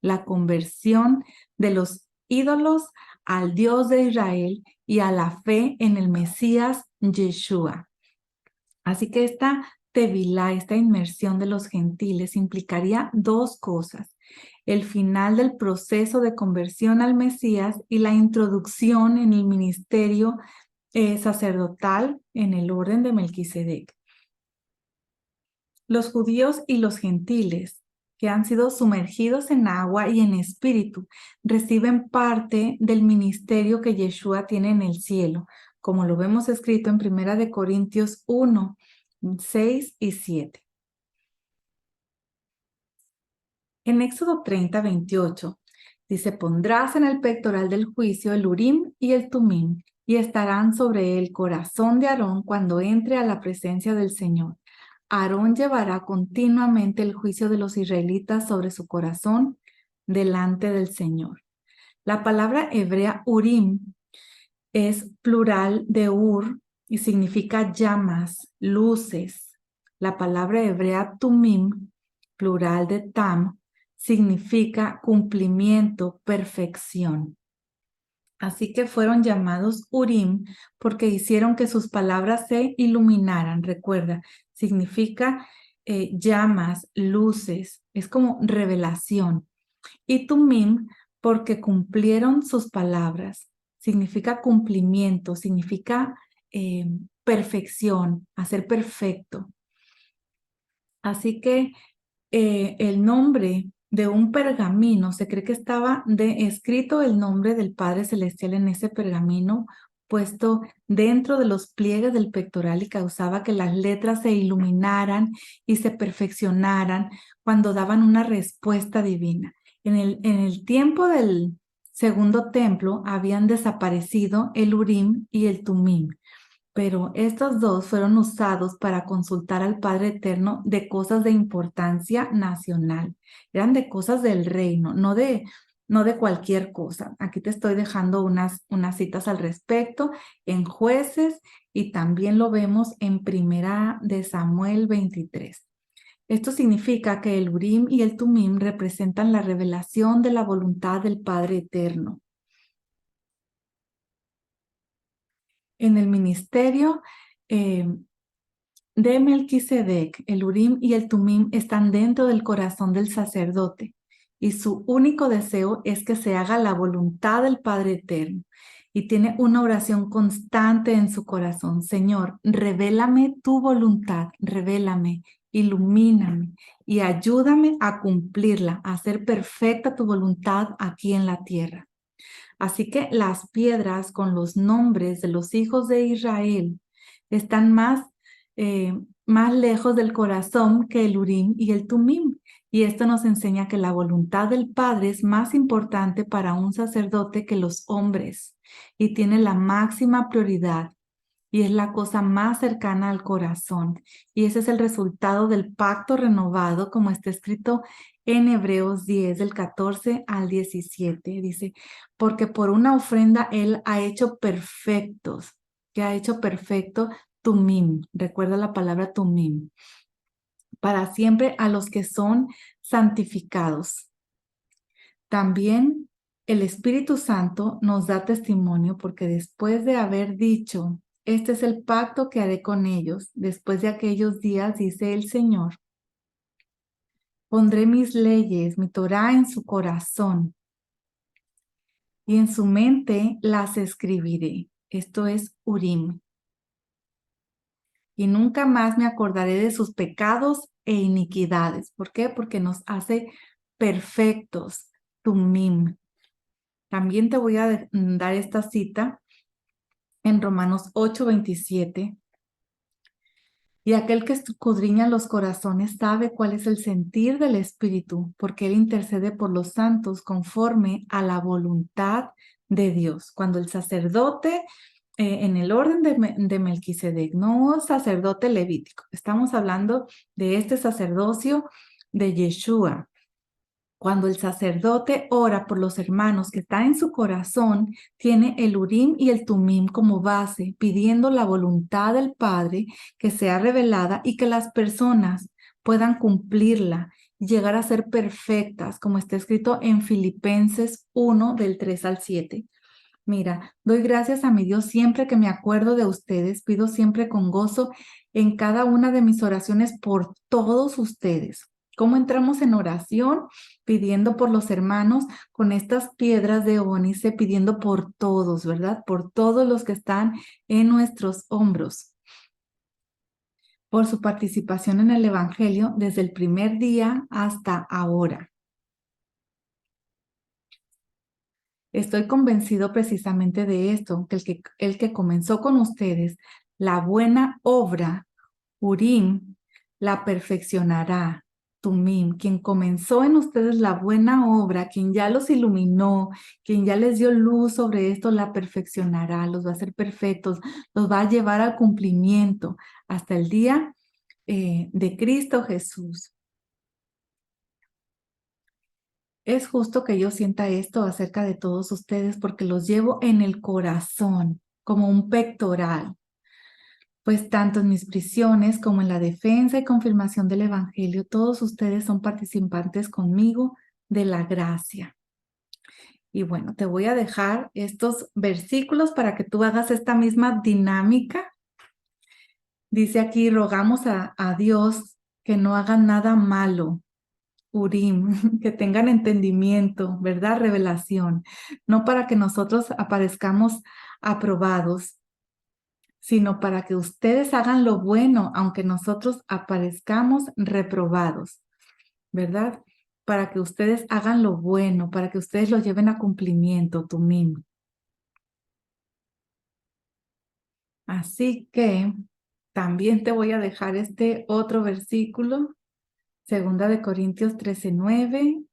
La conversión de los ídolos al Dios de Israel y a la fe en el Mesías Yeshua. Así que esta tevilá, esta inmersión de los gentiles, implicaría dos cosas: el final del proceso de conversión al Mesías y la introducción en el ministerio sacerdotal en el orden de Melquisedec. Los judíos y los gentiles que han sido sumergidos en agua y en espíritu reciben parte del ministerio que Yeshua tiene en el cielo, como lo vemos escrito en 1 Corintios 1, 6 y 7. En Éxodo 30, 28, dice: pondrás en el pectoral del juicio el Urim y el Tumim, y estarán sobre el corazón de Aarón cuando entre a la presencia del Señor. Aarón llevará continuamente el juicio de los israelitas sobre su corazón delante del Señor. La palabra hebrea Urim es plural de Ur y significa llamas, luces. La palabra hebrea Tumim, plural de Tam, significa cumplimiento, perfección. Así que fueron llamados Urim porque hicieron que sus palabras se iluminaran. Recuerda, significa llamas, luces, es como revelación. Y Tumim porque cumplieron sus palabras. Significa cumplimiento, significa perfección, hacer perfecto. Así que el nombre de un pergamino, se cree que estaba escrito el nombre del Padre Celestial en ese pergamino puesto dentro de los pliegues del pectoral y causaba que las letras se iluminaran y se perfeccionaran cuando daban una respuesta divina. En el tiempo del segundo templo habían desaparecido el Urim y el Tumim, pero estos dos fueron usados para consultar al Padre Eterno de cosas de importancia nacional. Eran de cosas del reino, no de cualquier cosa. Aquí te estoy dejando unas citas al respecto en Jueces y también lo vemos en Primera de Samuel 23. Esto significa que el Urim y el Tumim representan la revelación de la voluntad del Padre Eterno. En el ministerio de Melquisedec, el Urim y el Tumim están dentro del corazón del sacerdote y su único deseo es que se haga la voluntad del Padre Eterno. Y tiene una oración constante en su corazón: Señor, revélame tu voluntad, revélame, ilumíname y ayúdame a cumplirla, a hacer perfecta tu voluntad aquí en la tierra. Así que las piedras con los nombres de los hijos de Israel están más lejos del corazón que el Urim y el Tumim. Y esto nos enseña que la voluntad del Padre es más importante para un sacerdote que los hombres y tiene la máxima prioridad y es la cosa más cercana al corazón. Y ese es el resultado del pacto renovado, como está escrito en Hebreos 10, del 14 al 17. Dice: porque por una ofrenda Él ha hecho perfectos, que ha hecho perfecto Tumim. Recuerda la palabra Tumim. Para siempre a los que son santificados. También el Espíritu Santo nos da testimonio porque después de haber dicho: este es el pacto que haré con ellos, después de aquellos días, dice el Señor, pondré mis leyes, mi Torá en su corazón y en su mente las escribiré. Esto es Urim. Y nunca más me acordaré de sus pecados e iniquidades. ¿Por qué? Porque nos hace perfectos. Tumim. También te voy a dar esta cita en Romanos 8:27. Y aquel que escudriña los corazones sabe cuál es el sentir del Espíritu, porque Él intercede por los santos conforme a la voluntad de Dios. Cuando el sacerdote, en el orden de Melquisedec, no sacerdote levítico, estamos hablando de este sacerdocio de Yeshua. Cuando el sacerdote ora por los hermanos que está en su corazón, tiene el Urim y el Tumim como base, pidiendo la voluntad del Padre que sea revelada y que las personas puedan cumplirla y llegar a ser perfectas, como está escrito en Filipenses 1, del 3 al 7. Mira, doy gracias a mi Dios siempre que me acuerdo de ustedes, pido siempre con gozo en cada una de mis oraciones por todos ustedes. ¿Cómo entramos en oración? Pidiendo por los hermanos con estas piedras de ónice, pidiendo por todos, ¿verdad? Por todos los que están en nuestros hombros, por su participación en el Evangelio desde el primer día hasta ahora. Estoy convencido precisamente de esto, que el que comenzó con ustedes la buena obra, Urim, la perfeccionará. Tumim, quien comenzó en ustedes la buena obra, quien ya los iluminó, quien ya les dio luz sobre esto, la perfeccionará, los va a hacer perfectos, los va a llevar al cumplimiento hasta el día de Cristo Jesús. Es justo que yo sienta esto acerca de todos ustedes porque los llevo en el corazón como un pectoral, pues tanto en mis prisiones como en la defensa y confirmación del Evangelio, todos ustedes son participantes conmigo de la gracia. Y bueno, te voy a dejar estos versículos para que tú hagas esta misma dinámica. Dice aquí, rogamos a Dios que no hagan nada malo. Urim, que tengan entendimiento, ¿verdad? Revelación, no para que nosotros aparezcamos aprobados, sino para que ustedes hagan lo bueno, aunque nosotros aparezcamos reprobados, ¿verdad? Para que ustedes hagan lo bueno, para que ustedes lo lleven a cumplimiento, Tumim. Así que también te voy a dejar este otro versículo, 2 Corintios 13:9,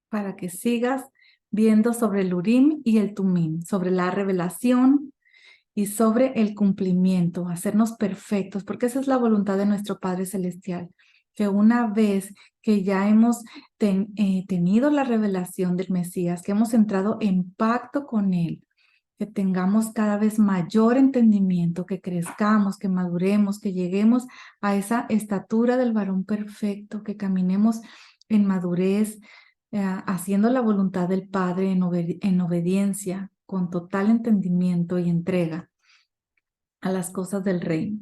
para que sigas viendo sobre el Urim y el Tumim, sobre la revelación y sobre el cumplimiento, hacernos perfectos, porque esa es la voluntad de nuestro Padre Celestial, que una vez que ya hemos tenido la revelación del Mesías, que hemos entrado en pacto con Él, que tengamos cada vez mayor entendimiento, que crezcamos, que maduremos, que lleguemos a esa estatura del varón perfecto, que caminemos en madurez, haciendo la voluntad del Padre en obediencia, con total entendimiento y entrega a las cosas del reino.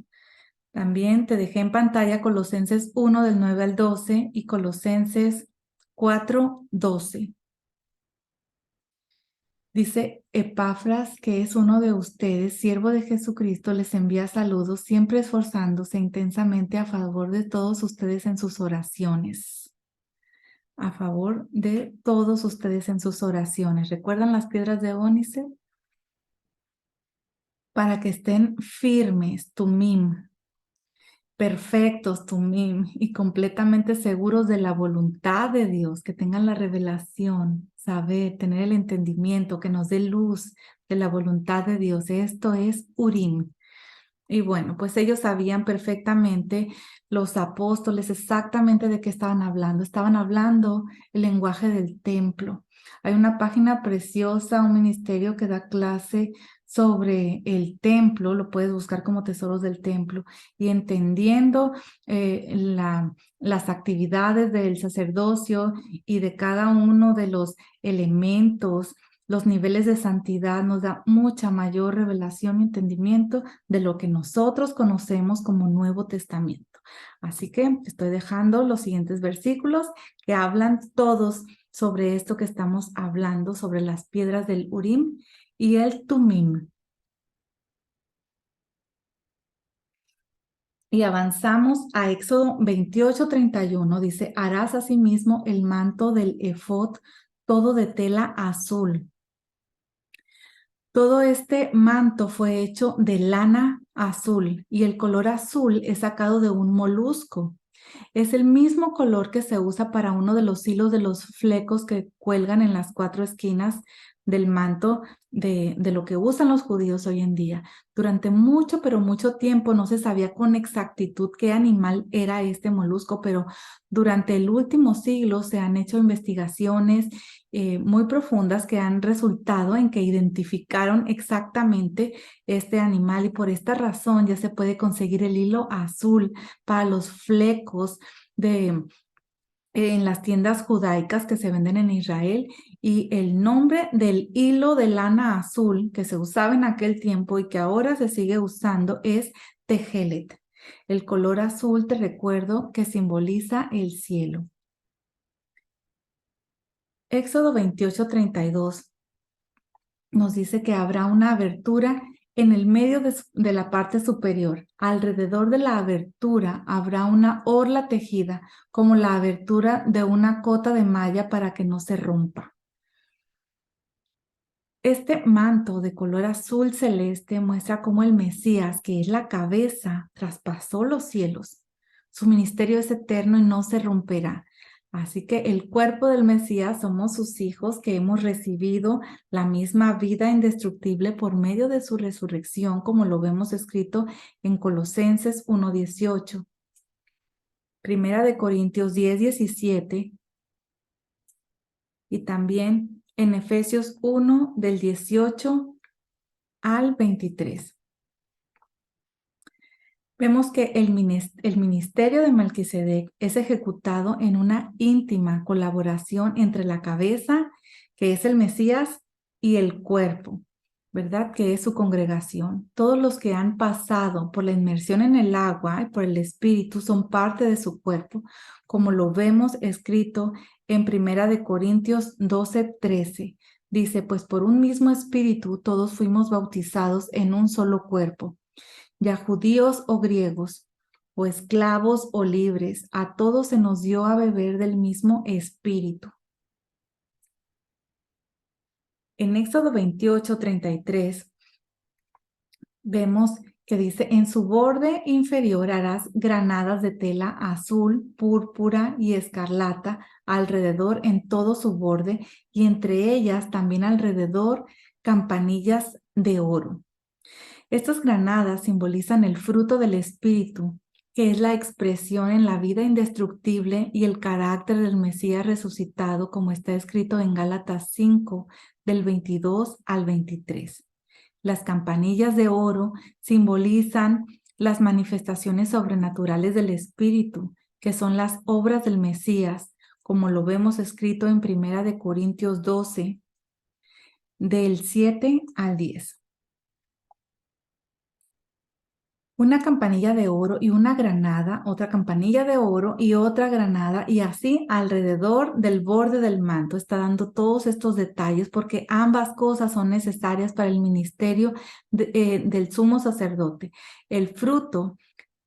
También te dejé en pantalla Colosenses 1 del 9 al 12 y Colosenses 4:12. Dice Epafras, que es uno de ustedes, siervo de Jesucristo, les envía saludos, siempre esforzándose intensamente a favor de todos ustedes en sus oraciones. A favor de todos ustedes en sus oraciones. ¿Recuerdan las piedras de ónice? Para que estén firmes, Tumim, perfectos, Tumim, y completamente seguros de la voluntad de Dios, que tengan la revelación, saber, tener el entendimiento, que nos dé luz de la voluntad de Dios. Esto es Urim. Y bueno, pues ellos sabían perfectamente, los apóstoles, exactamente de qué estaban hablando. Estaban hablando el lenguaje del templo. Hay una página preciosa, un ministerio que da clase sobre el templo, lo puedes buscar como Tesoros del Templo, y entendiendo las actividades del sacerdocio y de cada uno de los elementos, los niveles de santidad, nos da mucha mayor revelación y entendimiento de lo que nosotros conocemos como Nuevo Testamento. Así que estoy dejando los siguientes versículos que hablan todos sobre esto que estamos hablando, sobre las piedras del Urim y el Tumim. Y avanzamos a Éxodo 28:31. Dice, harás asimismo el manto del efod, todo de tela azul. Todo este manto fue hecho de lana azul y el color azul es sacado de un molusco. Es el mismo color que se usa para uno de los hilos de los flecos que cuelgan en las 4 esquinas del manto de lo que usan los judíos hoy en día. Durante mucho, pero mucho tiempo no se sabía con exactitud qué animal era este molusco, pero durante el último siglo se han hecho investigaciones muy profundas que han resultado en que identificaron exactamente este animal y por esta razón ya se puede conseguir el hilo azul para los flecos de en las tiendas judaicas que se venden en Israel, y el nombre del hilo de lana azul que se usaba en aquel tiempo y que ahora se sigue usando es tejelet. El color azul, te recuerdo, que simboliza el cielo. Éxodo 28:32 nos dice que habrá una abertura en el medio de la parte superior. Alrededor de la abertura habrá una orla tejida, como la abertura de una cota de malla para que no se rompa. Este manto de color azul celeste muestra cómo el Mesías, que es la cabeza, traspasó los cielos. Su ministerio es eterno y no se romperá. Así que el cuerpo del Mesías somos sus hijos que hemos recibido la misma vida indestructible por medio de su resurrección, como lo vemos escrito en Colosenses 1:18, Primera de Corintios 10:17 y también en Efesios 1 del 18 al 23. Vemos que el ministerio de Melquisedec es ejecutado en una íntima colaboración entre la cabeza, que es el Mesías, y el cuerpo, ¿verdad? Que es su congregación. Todos los que han pasado por la inmersión en el agua y por el Espíritu son parte de su cuerpo, como lo vemos escrito en Primera de Corintios 12:13. Dice, pues por un mismo Espíritu todos fuimos bautizados en un solo cuerpo, ya judíos o griegos, o esclavos o libres, a todos se nos dio a beber del mismo Espíritu. En Éxodo 28:33 vemos que dice, en su borde inferior harás granadas de tela azul, púrpura y escarlata alrededor en todo su borde, y entre ellas también alrededor campanillas de oro. Estas granadas simbolizan el fruto del Espíritu, que es la expresión en la vida indestructible y el carácter del Mesías resucitado, como está escrito en Gálatas 5, del 22 al 23. Las campanillas de oro simbolizan las manifestaciones sobrenaturales del Espíritu, que son las obras del Mesías, como lo vemos escrito en 1 Corintios 12, del 7 al 10. Una campanilla de oro y una granada, otra campanilla de oro y otra granada, y así alrededor del borde del manto. Está dando todos estos detalles porque ambas cosas son necesarias para el ministerio del sumo sacerdote. El fruto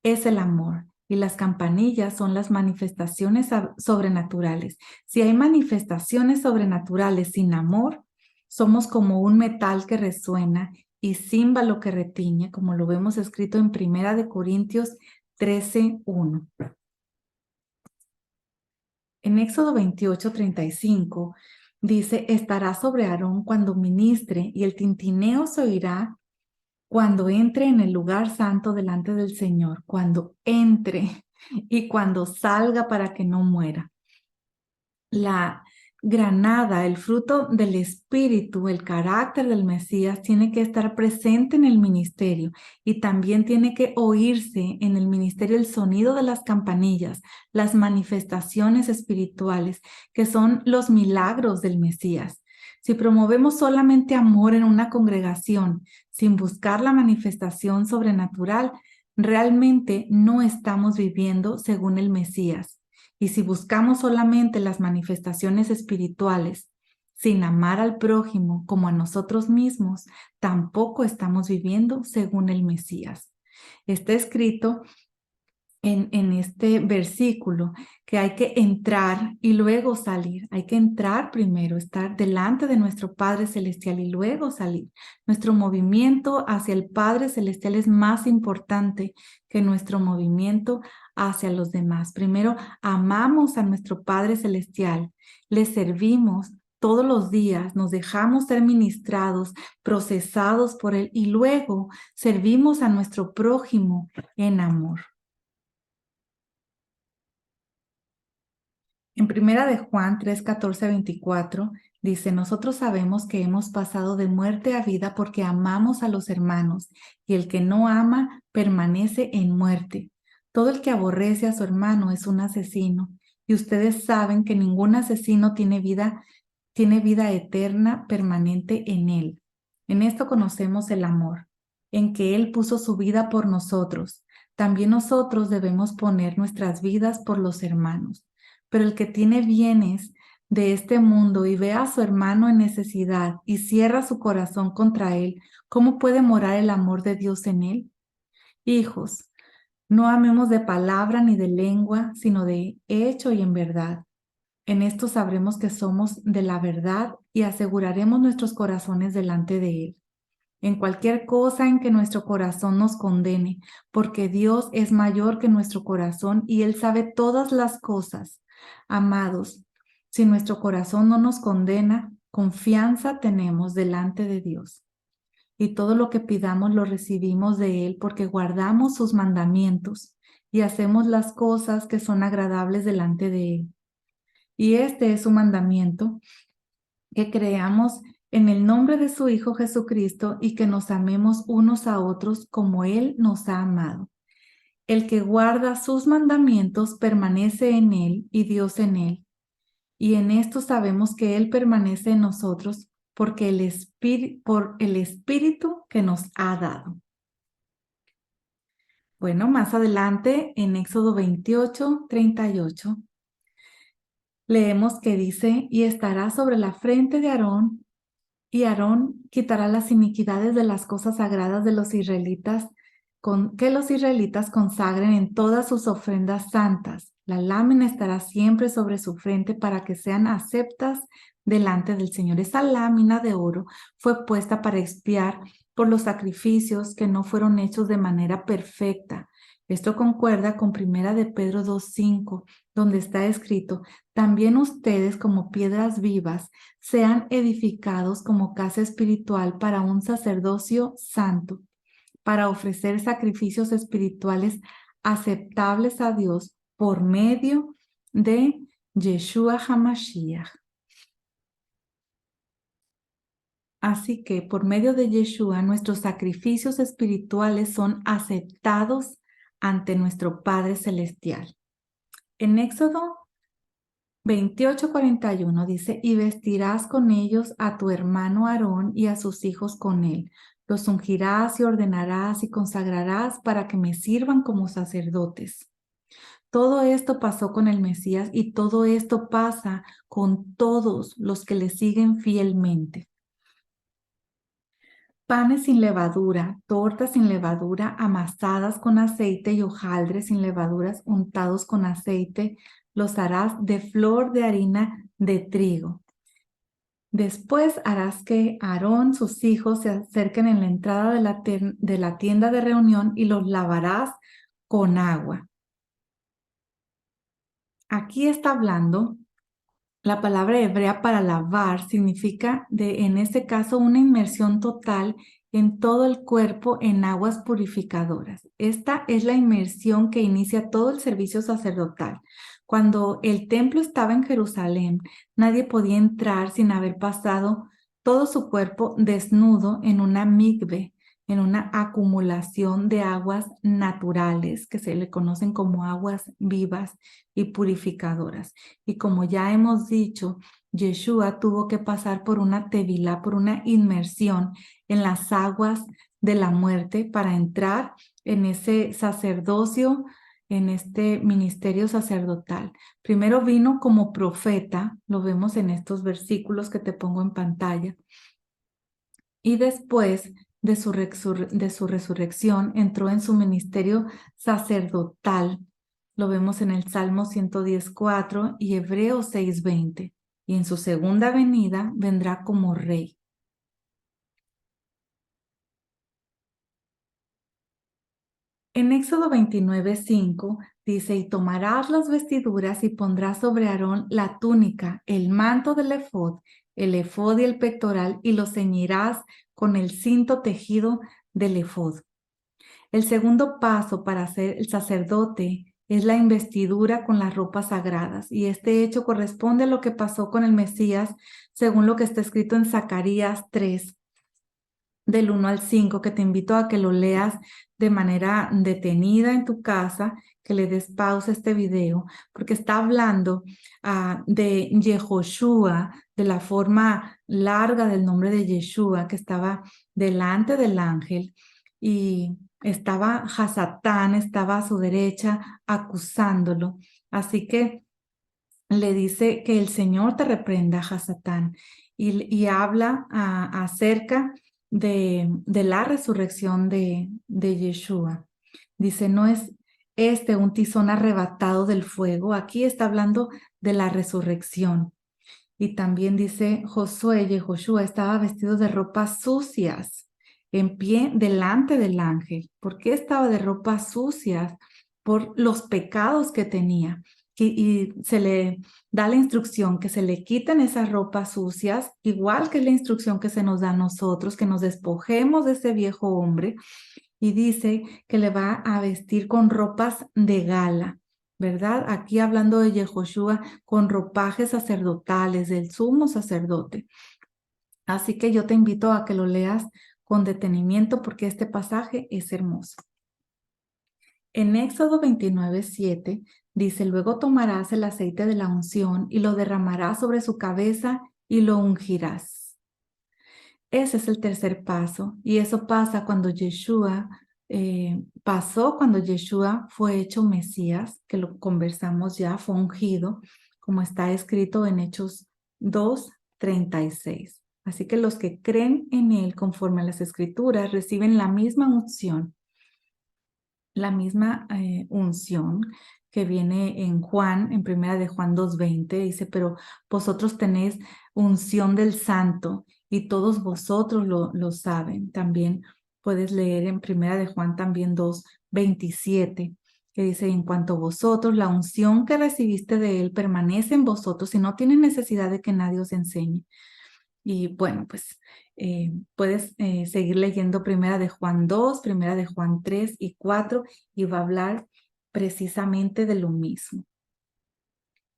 es el amor y las campanillas son las manifestaciones sobrenaturales. Si hay manifestaciones sobrenaturales sin amor, somos como un metal que resuena y címbalo que retiñe, como lo vemos escrito en 1 Corintios 13:1. En Éxodo 28:35 dice, estará sobre Aarón cuando ministre y el tintineo se oirá cuando entre en el lugar santo delante del Señor, cuando entre y cuando salga para que no muera. La granada, el fruto del Espíritu, el carácter del Mesías, tiene que estar presente en el ministerio y también tiene que oírse en el ministerio el sonido de las campanillas, las manifestaciones espirituales, que son los milagros del Mesías. Si promovemos solamente amor en una congregación sin buscar la manifestación sobrenatural, realmente no estamos viviendo según el Mesías. Y si buscamos solamente las manifestaciones espirituales sin amar al prójimo como a nosotros mismos, tampoco estamos viviendo según el Mesías. Está escrito en este versículo que hay que entrar y luego salir. Hay que entrar primero, estar delante de nuestro Padre Celestial y luego salir. Nuestro movimiento hacia el Padre Celestial es más importante que nuestro movimiento hacia los demás. Primero, amamos a nuestro Padre Celestial, le servimos todos los días, nos dejamos ser ministrados, procesados por Él y luego servimos a nuestro prójimo en amor. En 1 de Juan 3:14-24 dice, nosotros sabemos que hemos pasado de muerte a vida porque amamos a los hermanos, y el que no ama permanece en muerte. Todo el que aborrece a su hermano es un asesino, y ustedes saben que ningún asesino tiene vida eterna permanente en él. En esto conocemos el amor, en que Él puso su vida por nosotros. También nosotros debemos poner nuestras vidas por los hermanos. Pero el que tiene bienes de este mundo y ve a su hermano en necesidad y cierra su corazón contra él, ¿cómo puede morar el amor de Dios en él? Hijos, no amemos de palabra ni de lengua, sino de hecho y en verdad. En esto sabremos que somos de la verdad y aseguraremos nuestros corazones delante de Él. En cualquier cosa en que nuestro corazón nos condene, porque Dios es mayor que nuestro corazón y Él sabe todas las cosas. Amados, si nuestro corazón no nos condena, confianza tenemos delante de Dios. Y todo lo que pidamos lo recibimos de Él porque guardamos sus mandamientos y hacemos las cosas que son agradables delante de Él. Y este es su mandamiento, que creamos en el nombre de su Hijo Jesucristo y que nos amemos unos a otros como Él nos ha amado. El que guarda sus mandamientos permanece en Él y Dios en Él. Y en esto sabemos que Él permanece en nosotros por el Espíritu que nos ha dado. Bueno, más adelante en Éxodo 28:38. Leemos que dice, y estará sobre la frente de Aarón, y Aarón quitará las iniquidades de las cosas sagradas de los israelitas, que los israelitas consagren en todas sus ofrendas santas. La lámina estará siempre sobre su frente para que sean aceptas delante del Señor. Esa lámina de oro fue puesta para expiar por los sacrificios que no fueron hechos de manera perfecta. Esto concuerda con 1 de Pedro 2:5, donde está escrito, también ustedes como piedras vivas sean edificados como casa espiritual para un sacerdocio santo, para ofrecer sacrificios espirituales aceptables a Dios por medio de Yeshua HaMashiach. Así que por medio de Yeshua nuestros sacrificios espirituales son aceptados ante nuestro Padre Celestial. En Éxodo 28:41 dice, y vestirás con ellos a tu hermano Aarón y a sus hijos con él. Los ungirás y ordenarás y consagrarás para que me sirvan como sacerdotes. Todo esto pasó con el Mesías y todo esto pasa con todos los que le siguen fielmente. Panes sin levadura, tortas sin levadura, amasadas con aceite y hojaldres sin levaduras untados con aceite, los harás de flor de harina de trigo. Después harás que Aarón, sus hijos, se acerquen en la entrada de la tienda de reunión y los lavarás con agua. Aquí está hablando. La palabra hebrea para lavar significa, en este caso, una inmersión total en todo el cuerpo en aguas purificadoras. Esta es la inmersión que inicia todo el servicio sacerdotal. Cuando el templo estaba en Jerusalén, nadie podía entrar sin haber pasado todo su cuerpo desnudo en una migbe, en una acumulación de aguas naturales que se le conocen como aguas vivas y purificadoras. Y como ya hemos dicho, Yeshua tuvo que pasar por una tevilá, por una inmersión en las aguas de la muerte para entrar en ese sacerdocio, en este ministerio sacerdotal. Primero vino como profeta, lo vemos en estos versículos que te pongo en pantalla, y después de su resurrección entró en su ministerio sacerdotal. Lo vemos en el Salmo 110:4 y Hebreos 6:20. Y en su segunda venida vendrá como rey. En Éxodo 29:5 dice, y tomarás las vestiduras y pondrás sobre Aarón la túnica, el manto del efod y el pectoral, y lo ceñirás con el cinto tejido del efod. El segundo paso para ser el sacerdote es la investidura con las ropas sagradas, y este hecho corresponde a lo que pasó con el Mesías, según lo que está escrito en Zacarías 3, del 1 al 5, que te invito a que lo leas de manera detenida en tu casa, que le des pausa a este video, porque está hablando de Yehoshua, de la forma larga del nombre de Yeshua, que estaba delante del ángel, y estaba Hasatán, estaba a su derecha acusándolo. Así que le dice que el Señor te reprenda, Hasatán, y habla acerca de la resurrección de Yeshua. Dice, no es este un tizón arrebatado del fuego. Aquí está hablando de la resurrección. Y también dice, Josué, Yehoshua estaba vestido de ropas sucias, en pie delante del ángel. ¿Por qué estaba de ropas sucias? Por los pecados que tenía. Y se le da la instrucción que se le quiten esas ropas sucias, igual que es la instrucción que se nos da a nosotros, que nos despojemos de ese viejo hombre. Y dice que le va a vestir con ropas de gala, ¿verdad? Aquí hablando de Yehoshua, con ropajes sacerdotales, del sumo sacerdote. Así que yo te invito a que lo leas con detenimiento porque este pasaje es hermoso. En Éxodo 29:7 dice, luego tomarás el aceite de la unción y lo derramarás sobre su cabeza y lo ungirás. Ese es el tercer paso y eso pasa cuando pasó cuando Yeshua fue hecho Mesías, que lo conversamos ya, fue ungido, como está escrito en Hechos 2:36. Así que los que creen en él conforme a las escrituras reciben la misma unción que viene en Juan, en primera de Juan 2:20, dice, pero vosotros tenéis unción del Santo y todos vosotros lo saben. También puedes leer en primera de Juan también 2:27, que dice, en cuanto a vosotros, la unción que recibiste de él permanece en vosotros y no tiene necesidad de que nadie os enseñe. Y bueno, pues puedes seguir leyendo primera de Juan 2, primera de Juan 3 y 4 y va a hablar precisamente de lo mismo.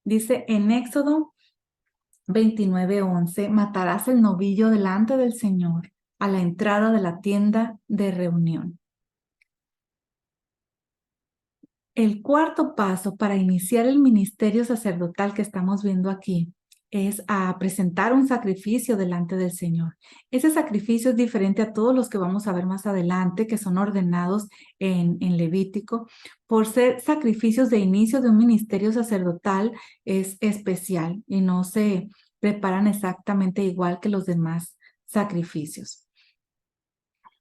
Dice en Éxodo 29:11, matarás el novillo delante del Señor a la entrada de la tienda de reunión. El cuarto paso para iniciar el ministerio sacerdotal que estamos viendo aquí es a presentar un sacrificio delante del Señor. Ese sacrificio es diferente a todos los que vamos a ver más adelante, que son ordenados en Levítico. Por ser sacrificios de inicio de un ministerio sacerdotal, es especial y no se preparan exactamente igual que los demás sacrificios.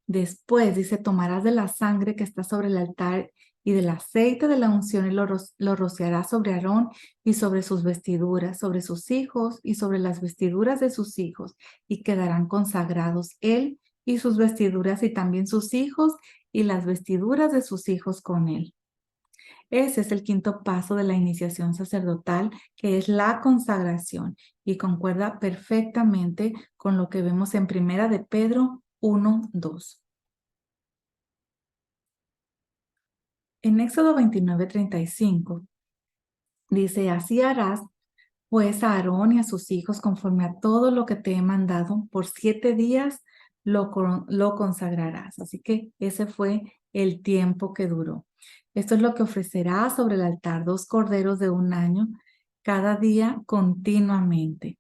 Después dice, tomarás de la sangre que está sobre el altar y del aceite de la unción y lo rociarás sobre Aarón y sobre sus vestiduras, sobre sus hijos y sobre las vestiduras de sus hijos, y quedarán consagrados él y sus vestiduras y también sus hijos y las vestiduras de sus hijos con él. Ese es el quinto paso de la iniciación sacerdotal, que es la consagración, y concuerda perfectamente con lo que vemos en Primera de Pedro 1:2. En Éxodo 29:35 dice, así harás pues a Aarón y a sus hijos conforme a todo lo que te he mandado, por 7 días lo consagrarás. Así que ese fue el tiempo que duró. Esto es lo que ofrecerás sobre el altar, 2 corderos de 1 año, cada día continuamente.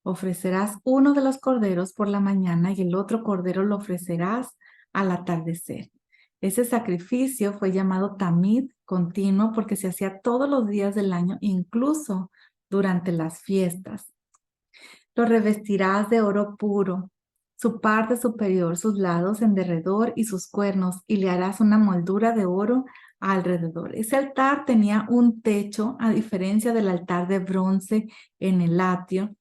Ofrecerás uno de los corderos por la mañana y el otro cordero lo ofrecerás al atardecer. Ese sacrificio fue llamado tamid, continuo, porque se hacía todos los días del año, incluso durante las fiestas. Lo revestirás de oro puro, su parte superior, sus lados en derredor y sus cuernos, y le harás una moldura de oro alrededor. Ese altar tenía un techo, a diferencia del altar de bronce en el atrio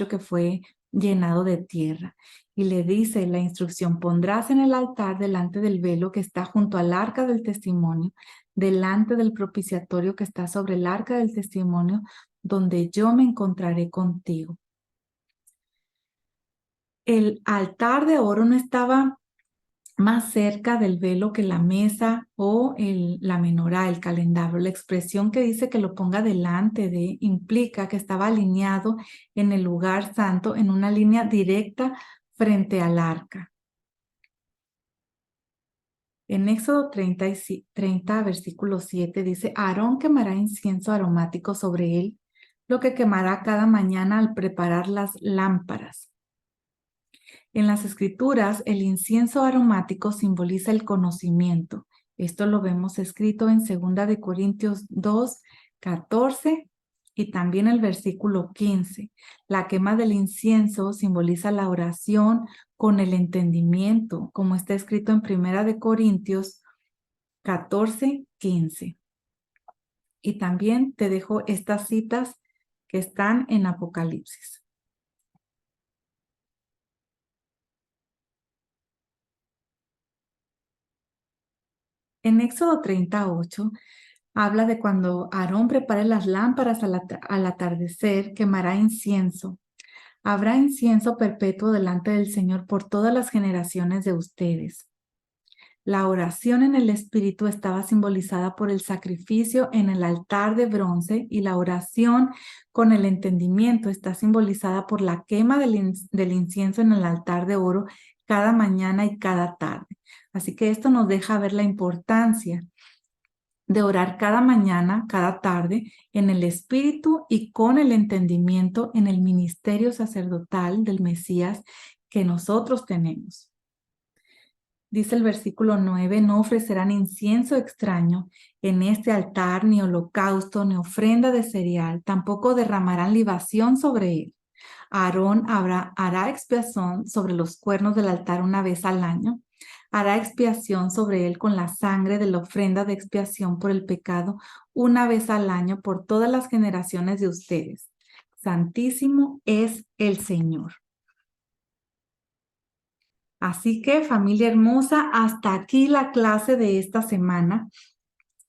que fue llenado de tierra. Y le dice la instrucción, pondrás en el altar delante del velo que está junto al arca del testimonio, delante del propiciatorio que está sobre el arca del testimonio, donde yo me encontraré contigo. El altar de oro no estaba más cerca del velo que la mesa o la menorá, el calendario. La expresión que dice que lo ponga delante de implica que estaba alineado en el lugar santo en una línea directa frente al arca. En Éxodo 30, versículo 7 dice, Aarón quemará incienso aromático sobre él, lo que quemará cada mañana al preparar las lámparas. En las Escrituras, el incienso aromático simboliza el conocimiento. Esto lo vemos escrito en 2 de Corintios 2, 14 y también el versículo 15. La quema del incienso simboliza la oración con el entendimiento, como está escrito en 1 de Corintios 14, 15. Y también te dejo estas citas que están en Apocalipsis. En Éxodo 38 habla de cuando Aarón prepare las lámparas al atardecer, quemará incienso. Habrá incienso perpetuo delante del Señor por todas las generaciones de ustedes. La oración en el Espíritu estaba simbolizada por el sacrificio en el altar de bronce y la oración con el entendimiento está simbolizada por la quema del incienso en el altar de oro cada mañana y cada tarde. Así que esto nos deja ver la importancia de orar cada mañana, cada tarde, en el Espíritu y con el entendimiento en el ministerio sacerdotal del Mesías que nosotros tenemos. Dice el versículo 9, no ofrecerán incienso extraño en este altar, ni holocausto, ni ofrenda de cereal, tampoco derramarán libación sobre él. Aarón hará expiación sobre los cuernos del altar una vez al año. Hará expiación sobre él con la sangre de la ofrenda de expiación por el pecado una vez al año por todas las generaciones de ustedes. Santísimo es el Señor. Así que, familia hermosa, hasta aquí la clase de esta semana.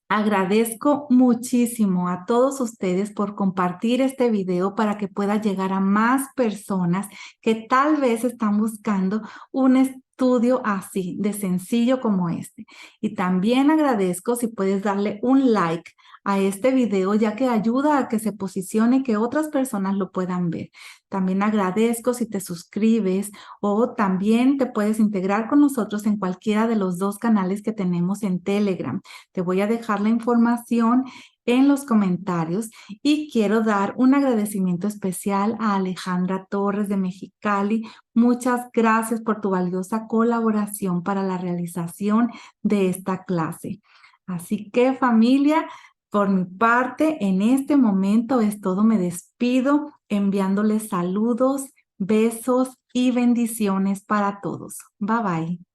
Agradezco muchísimo a todos ustedes por compartir este video para que pueda llegar a más personas que tal vez están buscando un estudio así de sencillo como este. Y también agradezco si puedes darle un like a este video, ya que ayuda a que se posicione y que otras personas lo puedan ver. También agradezco si te suscribes o también te puedes integrar con nosotros en cualquiera de los 2 canales que tenemos en Telegram. Te voy a dejar la información en los comentarios y quiero dar un agradecimiento especial a Alejandra Torres de Mexicali. Muchas gracias por tu valiosa colaboración para la realización de esta clase. Así que, familia, por mi parte, en este momento es todo. Me despido enviándoles saludos, besos y bendiciones para todos. Bye bye.